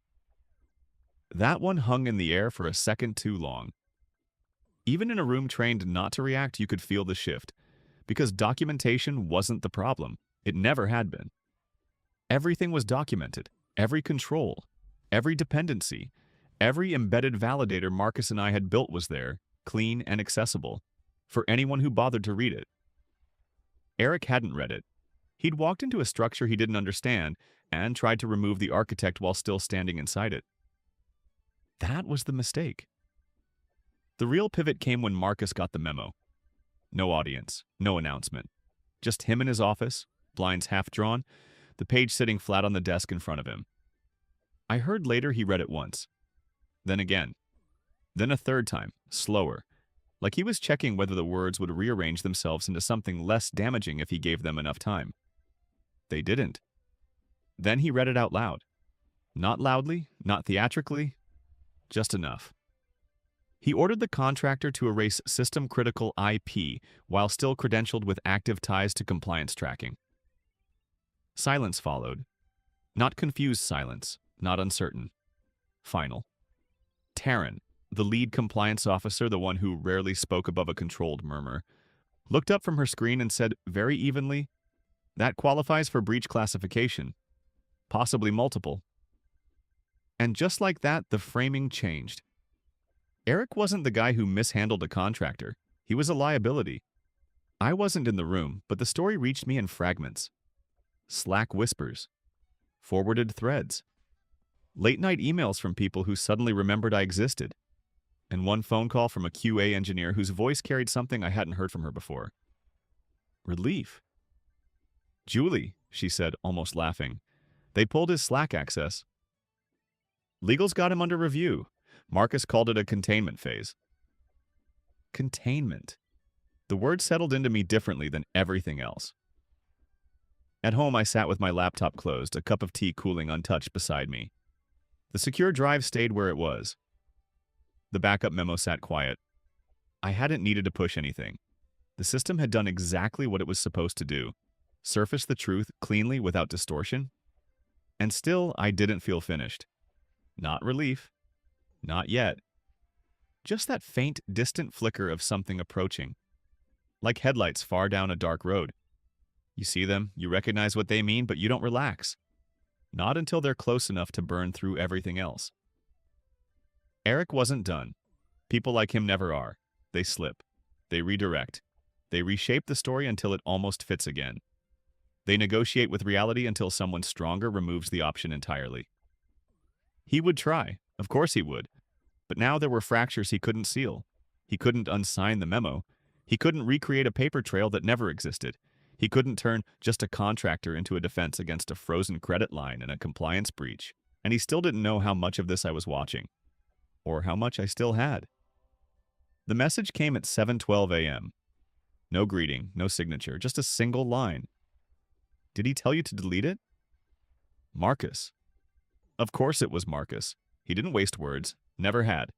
S1: That one hung in the air for a second too long. Even in a room trained not to react, you could feel the shift, because documentation wasn't the problem. It never had been. Everything was documented. Every control, every dependency, every embedded validator Marcus and I had built was there, clean and accessible, for anyone who bothered to read it. Eric hadn't read it. He'd walked into a structure he didn't understand and tried to remove the architect while still standing inside it. That was the mistake. The real pivot came when Marcus got the memo. No audience, no announcement. Just him in his office, blinds half drawn, the page sitting flat on the desk in front of him. I heard later he read it once. Then again. Then a third time, slower, like he was checking whether the words would rearrange themselves into something less damaging if he gave them enough time. They didn't. Then he read it out loud. Not loudly, not theatrically, just enough. He ordered the contractor to erase system-critical IP while still credentialed with active ties to compliance tracking. Silence followed. Not confused silence, not uncertain. Final. Taryn, the lead compliance officer, the one who rarely spoke above a controlled murmur, looked up from her screen and said very evenly, "That qualifies for breach classification. Possibly multiple." And just like that, the framing changed. Eric wasn't the guy who mishandled a contractor. He was a liability. I wasn't in the room, but the story reached me in fragments. Slack whispers. Forwarded threads. Late-night emails from people who suddenly remembered I existed. And one phone call from a QA engineer whose voice carried something I hadn't heard from her before. Relief. "Julie," she said, almost laughing. "They pulled his Slack access. Legal's got him under review. Marcus called it a containment phase." Containment. The word settled into me differently than everything else. At home, I sat with my laptop closed, a cup of tea cooling untouched beside me. The secure drive stayed where it was. The backup memo sat quiet. I hadn't needed to push anything. The system had done exactly what it was supposed to do. Surface the truth cleanly without distortion. And still, I didn't feel finished. Not relief. Not yet. Just that faint, distant flicker of something approaching. Like headlights far down a dark road. You see them, you recognize what they mean, but you don't relax. Not until they're close enough to burn through everything else. Eric wasn't done. People like him never are. They slip. They redirect. They reshape the story until it almost fits again. They negotiate with reality until someone stronger removes the option entirely. He would try. Of course he would. But now there were fractures he couldn't seal. He couldn't unsign the memo. He couldn't recreate a paper trail that never existed. He couldn't turn just a contractor into a defense against a frozen credit line and a compliance breach. And he still didn't know how much of this I was watching. Or how much I still had. The message came at 7:12 a.m. No greeting, no signature, just a single line. Did he tell you to delete it? Marcus. Of course it was Marcus. He didn't waste words. Never had.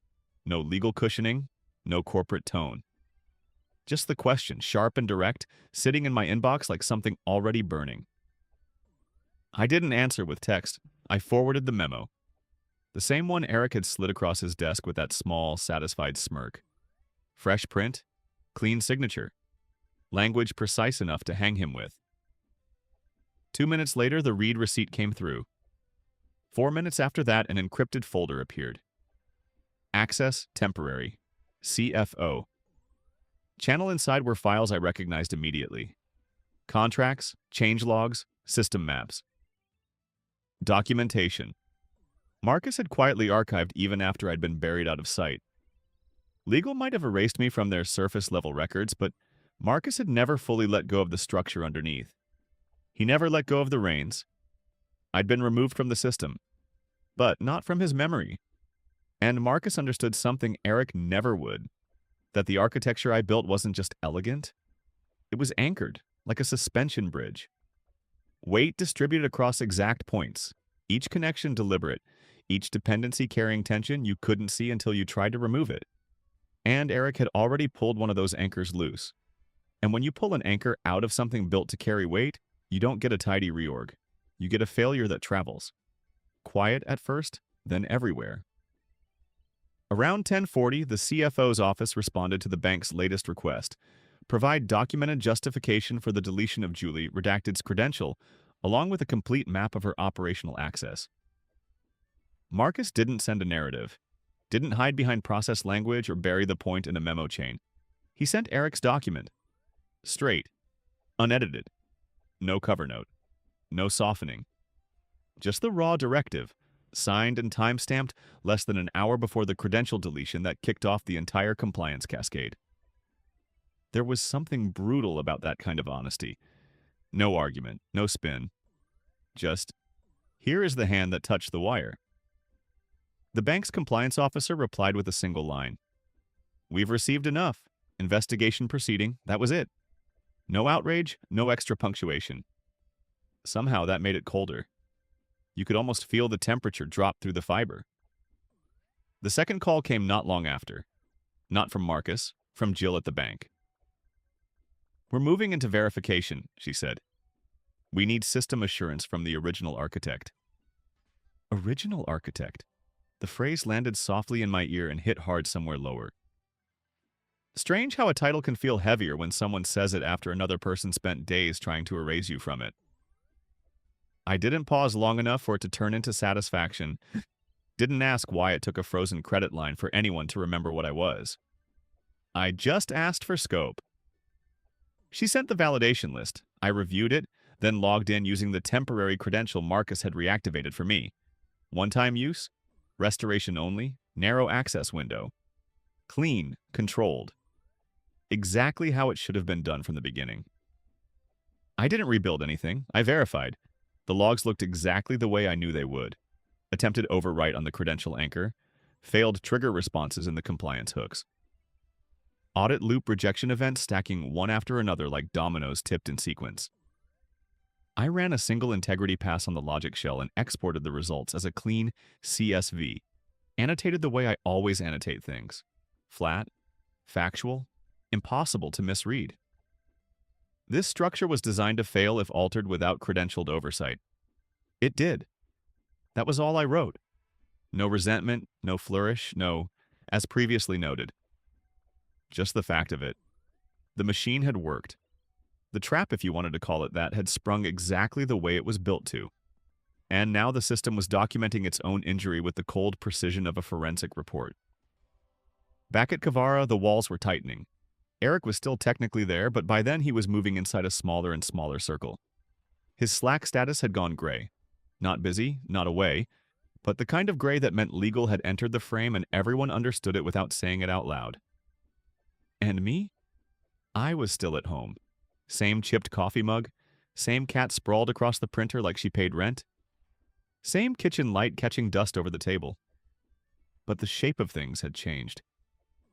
S1: No legal cushioning, no corporate tone. Just the question, sharp and direct, sitting in my inbox like something already burning. I didn't answer with text. I forwarded the memo. The same one Eric had slid across his desk with that small, satisfied smirk. Fresh print, clean signature. Language precise enough to hang him with. 2 minutes later, the read receipt came through. 4 minutes after that, an encrypted folder appeared. Access temporary. CFO. Channel inside were files I recognized immediately. Contracts, change logs, system maps. Documentation. Marcus had quietly archived even after I'd been buried out of sight. Legal might have erased me from their surface-level records, but Marcus had never fully let go of the structure underneath. He never let go of the reins. I'd been removed from the system, but not from his memory. And Marcus understood something Eric never would, that the architecture I built wasn't just elegant. It was anchored, like a suspension bridge. Weight distributed across exact points, each connection deliberate, each dependency carrying tension you couldn't see until you tried to remove it. And Eric had already pulled one of those anchors loose. And when you pull an anchor out of something built to carry weight, you don't get a tidy reorg. You get a failure that travels. Quiet at first, then everywhere. Around 10:40, the CFO's office responded to the bank's latest request. Provide documented justification for the deletion of Julie Redacted's credential, along with a complete map of her operational access. Marcus didn't send a narrative, didn't hide behind process language or bury the point in a memo chain. He sent Eric's document. Straight. Unedited. No cover note. No softening. Just the raw directive, signed and time-stamped less than an hour before the credential deletion that kicked off the entire compliance cascade. There was something brutal about that kind of honesty. No argument, no spin. Just, here is the hand that touched the wire. The bank's compliance officer replied with a single line. We've received enough. Investigation proceeding, that was it. No outrage, no extra punctuation. Somehow that made it colder. You could almost feel the temperature drop through the fiber. The second call came not long after. Not from Marcus, from Jill at the bank. We're moving into verification, she said. We need system assurance from the original architect. Original architect? The phrase landed softly in my ear and hit hard somewhere lower. Strange how a title can feel heavier when someone says it after another person spent days trying to erase you from it. I didn't pause long enough for it to turn into satisfaction. Didn't ask why it took a frozen credit line for anyone to remember what I was. I just asked for scope. She sent the validation list. I reviewed it, then logged in using the temporary credential Marcus had reactivated for me. One-time use, restoration only, narrow access window. Clean, controlled. Exactly how it should have been done from the beginning. I didn't rebuild anything. I verified. The logs looked exactly the way I knew they would. Attempted overwrite on the credential anchor. Failed trigger responses in the compliance hooks. Audit loop rejection events stacking one after another like dominoes tipped in sequence. I ran a single integrity pass on the logic shell and exported the results as a clean CSV. Annotated the way I always annotate things. Flat, factual, impossible to misread. This structure was designed to fail if altered without credentialed oversight. It did. That was all I wrote. No resentment, no flourish, no, as previously noted. Just the fact of it. The machine had worked. The trap, if you wanted to call it that, had sprung exactly the way it was built to. And now the system was documenting its own injury with the cold precision of a forensic report. Back at Kavara, the walls were tightening. Eric was still technically there, but by then he was moving inside a smaller and smaller circle. His Slack status had gone gray. Not busy, not away, but the kind of gray that meant legal had entered the frame and everyone understood it without saying it out loud. And me? I was still at home. Same chipped coffee mug, same cat sprawled across the printer like she paid rent, same kitchen light catching dust over the table. But the shape of things had changed.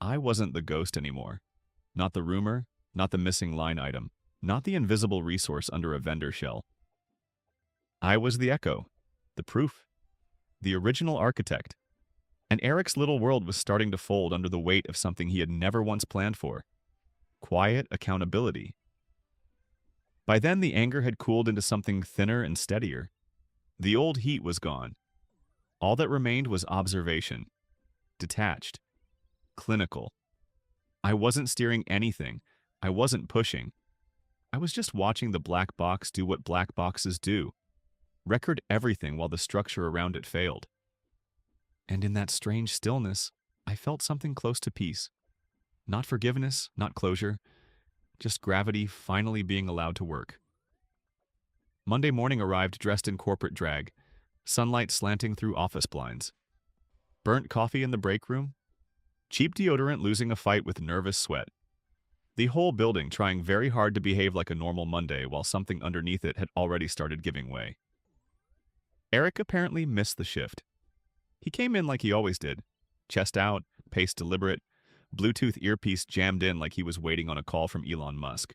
S1: I wasn't the ghost anymore. Not the rumor, not the missing line item, not the invisible resource under a vendor shell. I was the echo, the proof, the original architect. And Eric's little world was starting to fold under the weight of something he had never once planned for. Quiet accountability. By then, the anger had cooled into something thinner and steadier. The old heat was gone. All that remained was observation. Detached. Clinical. I wasn't steering anything. I wasn't pushing. I was just watching the black box do what black boxes do. Record everything while the structure around it failed. And in that strange stillness, I felt something close to peace. Not forgiveness, not closure, just gravity finally being allowed to work. Monday morning arrived dressed in corporate drag, sunlight slanting through office blinds. Burnt coffee in the break room, cheap deodorant losing a fight with nervous sweat. The whole building trying very hard to behave like a normal Monday while something underneath it had already started giving way. Eric apparently missed the shift. He came in like he always did, chest out, pace deliberate, Bluetooth earpiece jammed in like he was waiting on a call from Elon Musk.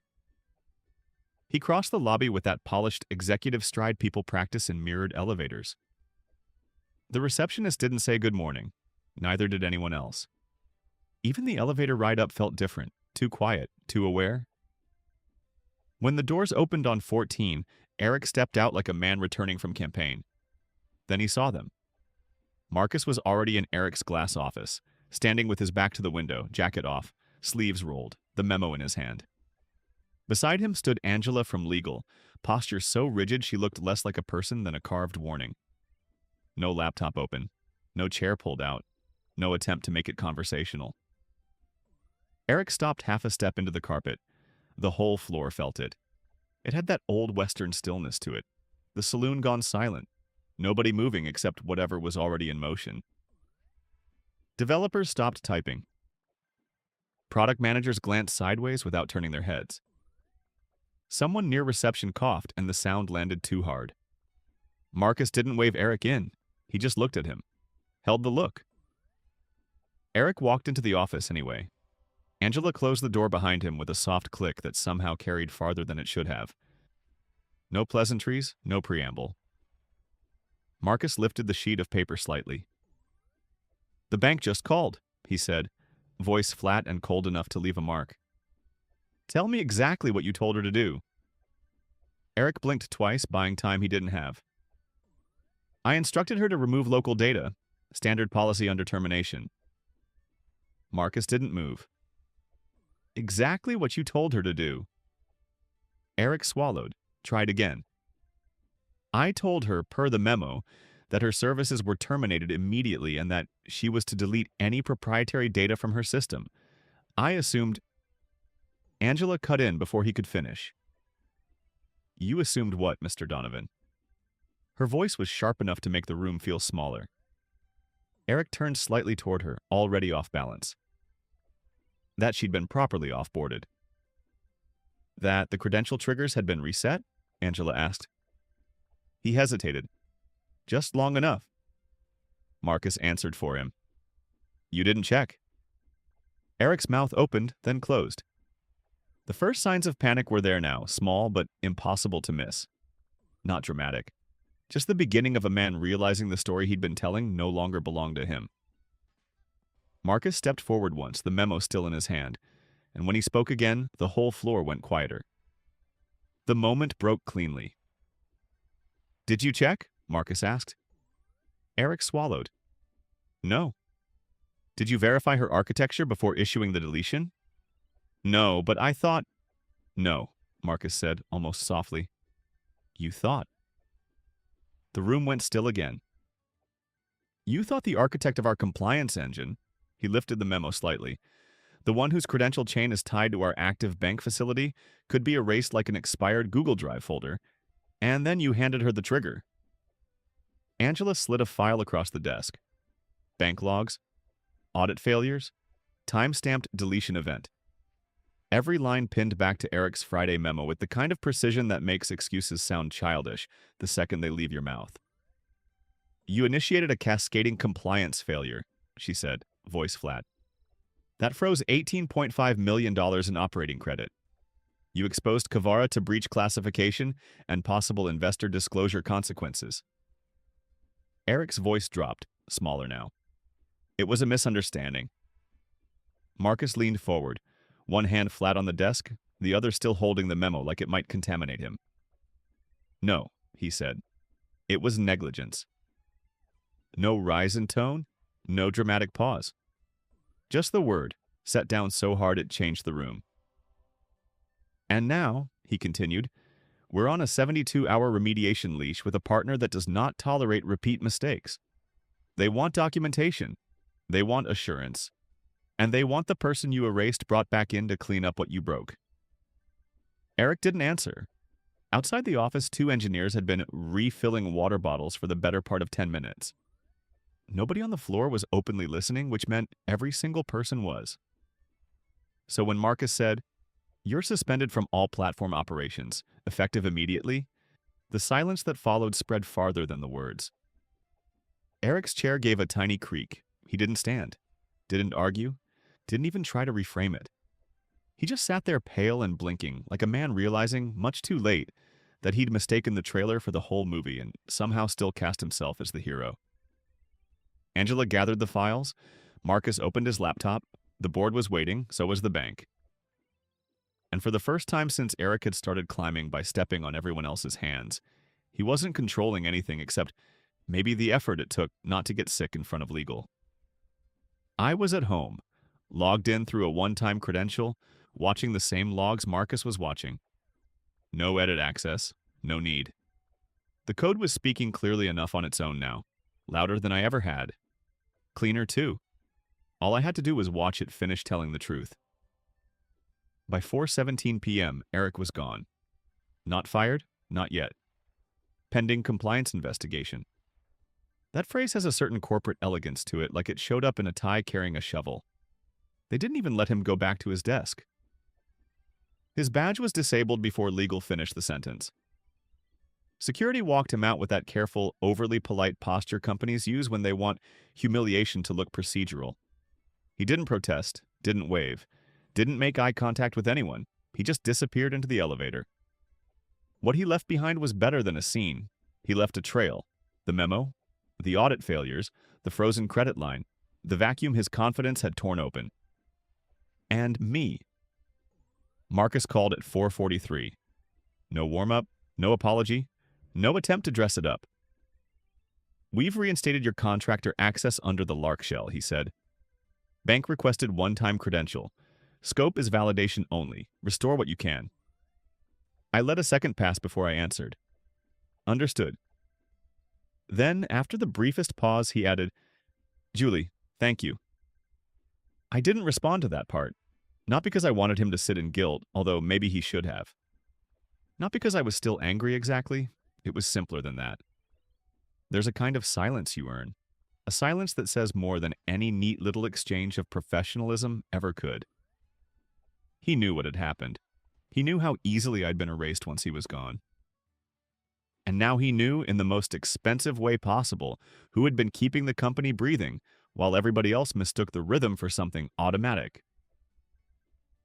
S1: He crossed the lobby with that polished executive stride people practice in mirrored elevators. The receptionist didn't say good morning. Neither did anyone else. Even the elevator ride up felt different, too quiet, too aware. When the doors opened on 14, Eric stepped out like a man returning from campaign. Then he saw them. Marcus was already in Eric's glass office, standing with his back to the window, jacket off, sleeves rolled, the memo in his hand. Beside him stood Angela from legal, posture so rigid she looked less like a person than a carved warning. No laptop open, no chair pulled out, no attempt to make it conversational. Eric stopped half a step into the carpet. The whole floor felt it. It had that old Western stillness to it. The saloon gone silent. Nobody moving except whatever was already in motion. Developers stopped typing. Product managers glanced sideways without turning their heads. Someone near reception coughed and the sound landed too hard. Marcus didn't wave Eric in. He just looked at him. Held the look. Eric walked into the office anyway. Angela closed the door behind him with a soft click that somehow carried farther than it should have. No pleasantries, no preamble. Marcus lifted the sheet of paper slightly. "The bank just called," he said, voice flat and cold enough to leave a mark. "Tell me exactly what you told her to do." Eric blinked twice, buying time he didn't have. "I instructed her to remove local data. Standard policy under termination." Marcus didn't move. "Exactly what you told her to do." Eric swallowed, tried again. "I told her, per the memo, that her services were terminated immediately and that she was to delete any proprietary data from her system. I assumed—" Angela cut in before he could finish. "You assumed what, Mr. Donovan?" Her voice was sharp enough to make the room feel smaller. Eric turned slightly toward her, already off balance. That she'd been properly off-boarded. "That the credential triggers had been reset?" Angela asked. He hesitated. "Just long enough." Marcus answered for him. "You didn't check." Eric's mouth opened, then closed. The first signs of panic were there now, small but impossible to miss. Not dramatic. Just the beginning of a man realizing the story he'd been telling no longer belonged to him. Marcus stepped forward once, the memo still in his hand, and when he spoke again, the whole floor went quieter. The moment broke cleanly. "Did you check?" Marcus asked. Eric swallowed. "No." "Did you verify her architecture before issuing the deletion?" "No, but I thought—" "No," Marcus said, almost softly. "You thought." The room went still again. You thought the architect of our compliance engine, he lifted the memo slightly, the one whose credential chain is tied to our active bank facility, could be erased like an expired Google Drive folder, and then you handed her the trigger. Angela slid a file across the desk. Bank logs, audit failures, time-stamped deletion event. Every line pinned back to Eric's Friday memo with the kind of precision that makes excuses sound childish the second they leave your mouth. You initiated a cascading compliance failure, she said, voice flat. That froze $18.5 million in operating credit. You exposed Kavara to breach classification and possible investor disclosure consequences. Eric's voice dropped, smaller now. It was a misunderstanding. Marcus leaned forward, one hand flat on the desk, the other still holding the memo like it might contaminate him. No, he said. It was negligence. No rise in tone, no dramatic pause. Just the word, set down so hard it changed the room. And now, he continued, we're on a 72-hour remediation leash with a partner that does not tolerate repeat mistakes. They want documentation. They want assurance. And they want the person you erased brought back in to clean up what you broke. Eric didn't answer. Outside the office, 2 engineers had been refilling water bottles for the better part of 10 minutes. Nobody on the floor was openly listening, which meant every single person was. So when Marcus said, "You're suspended from all platform operations, effective immediately," the silence that followed spread farther than the words. Eric's chair gave a tiny creak. He didn't stand, didn't argue, didn't even try to reframe it. He just sat there pale and blinking, like a man realizing, much too late, that he'd mistaken the trailer for the whole movie and somehow still cast himself as the hero. Angela gathered the files. Marcus opened his laptop. The board was waiting, so was the bank. And for the first time since Eric had started climbing by stepping on everyone else's hands, he wasn't controlling anything except maybe the effort it took not to get sick in front of legal. I was at home, logged in through a one-time credential, watching the same logs Marcus was watching. No edit access, no need. The code was speaking clearly enough on its own now, louder than I ever had. Cleaner too. All I had to do was watch it finish telling the truth. By 4:17 p.m., Eric was gone. Not fired? Not yet. Pending compliance investigation. That phrase has a certain corporate elegance to it, like it showed up in a tie carrying a shovel. They didn't even let him go back to his desk. His badge was disabled before legal finished the sentence. Security walked him out with that careful, overly polite posture companies use when they want humiliation to look procedural. He didn't protest, didn't wave, didn't make eye contact with anyone. He just disappeared into the elevator. What he left behind was better than a scene. He left a trail. The memo, the audit failures, the frozen credit line, the vacuum his confidence had torn open. And me. Marcus called at 4:43. No warm-up, no apology, no attempt to dress it up. We've reinstated your contractor access under the Lark shell, he said. Bank requested one-time credential. Scope is validation only. Restore what you can. I let a second pass before I answered. Understood. Then, after the briefest pause, he added, Julie, thank you. I didn't respond to that part. Not because I wanted him to sit in guilt, although maybe he should have. Not because I was still angry exactly. It was simpler than that. There's a kind of silence you earn. A silence that says more than any neat little exchange of professionalism ever could. He knew what had happened. He knew how easily I'd been erased once he was gone. And now he knew, in the most expensive way possible, who had been keeping the company breathing, while everybody else mistook the rhythm for something automatic.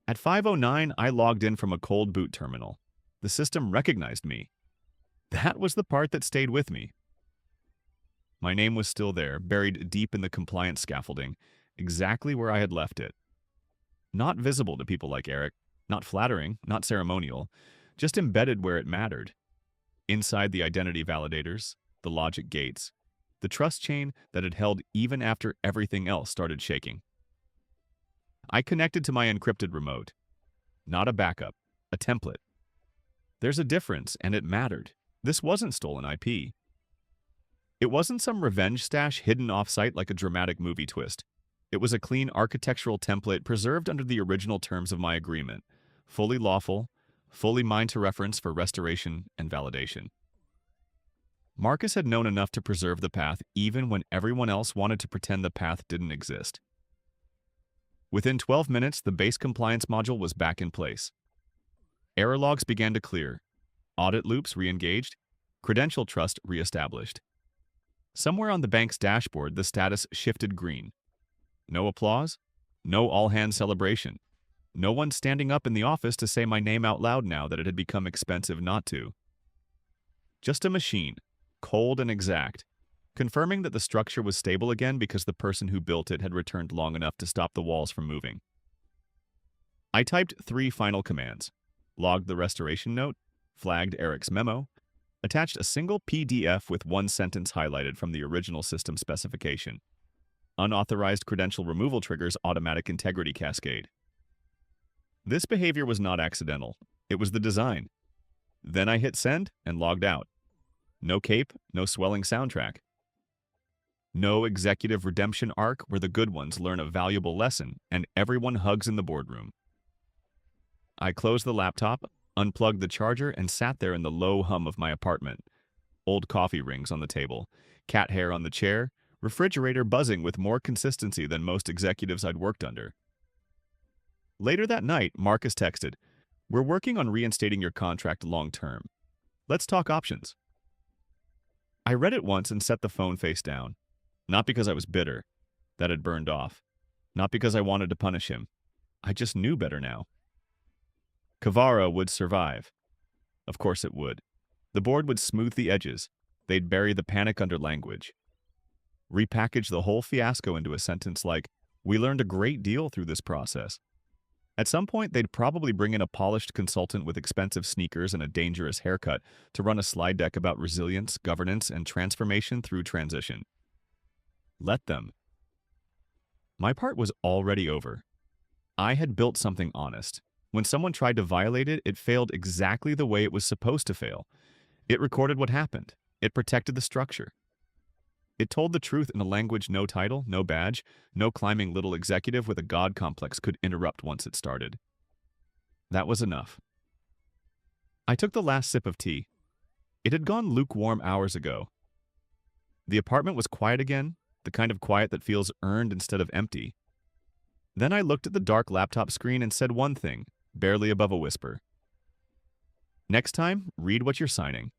S1: At 5:09, I logged in from a cold boot terminal. The system recognized me. That was the part that stayed with me. My name was still there, buried deep in the compliance scaffolding, exactly where I had left it. Not visible to people like Eric, not flattering, not ceremonial, just embedded where it mattered. Inside the identity validators, the logic gates, the trust chain that had held even after everything else started shaking. I connected to my encrypted remote. Not a backup, a template. There's a difference, and it mattered. This wasn't stolen IP. It wasn't some revenge stash hidden off-site like a dramatic movie twist. It was a clean architectural template preserved under the original terms of my agreement, fully lawful, fully mine to reference for restoration and validation. Marcus had known enough to preserve the path even when everyone else wanted to pretend the path didn't exist. Within 12 minutes, the base compliance module was back in place. Error logs began to clear, audit loops re-engaged, credential trust re-established. Somewhere on the bank's dashboard, the status shifted green. No applause, no all-hands celebration. No one standing up in the office to say my name out loud now that it had become expensive not to. Just a machine, cold and exact, confirming that the structure was stable again because the person who built it had returned long enough to stop the walls from moving. I typed 3 final commands, logged the restoration note, flagged Eric's memo, attached a single PDF with 1 sentence highlighted from the original system specification. Unauthorized credential removal triggers automatic integrity cascade. This behavior was not accidental. It was the design. Then I hit send and logged out. No cape, no swelling soundtrack. No executive redemption arc where the good ones learn a valuable lesson and everyone hugs in the boardroom. I closed the laptop, unplugged the charger, and sat there in the low hum of my apartment. Old coffee rings on the table, cat hair on the chair, refrigerator buzzing with more consistency than most executives I'd worked under. Later that night, Marcus texted, "We're working on reinstating your contract long-term. Let's talk options." I read it once and set the phone face down. Not because I was bitter. That had burned off. Not because I wanted to punish him. I just knew better now. Kavara would survive. Of course it would. The board would smooth the edges. They'd bury the panic under language. Repackage the whole fiasco into a sentence like, "We learned a great deal through this process." At some point, they'd probably bring in a polished consultant with expensive sneakers and a dangerous haircut to run a slide deck about resilience, governance, and transformation through transition. Let them. My part was already over. I had built something honest. When someone tried to violate it, it failed exactly the way it was supposed to fail. It recorded what happened. It protected the structure. It told the truth in a language no title, no badge, no climbing little executive with a god complex could interrupt once it started. That was enough. I took the last sip of tea. It had gone lukewarm hours ago. The apartment was quiet again, the kind of quiet that feels earned instead of empty. Then I looked at the dark laptop screen and said one thing, barely above a whisper. "Next time, read what you're signing."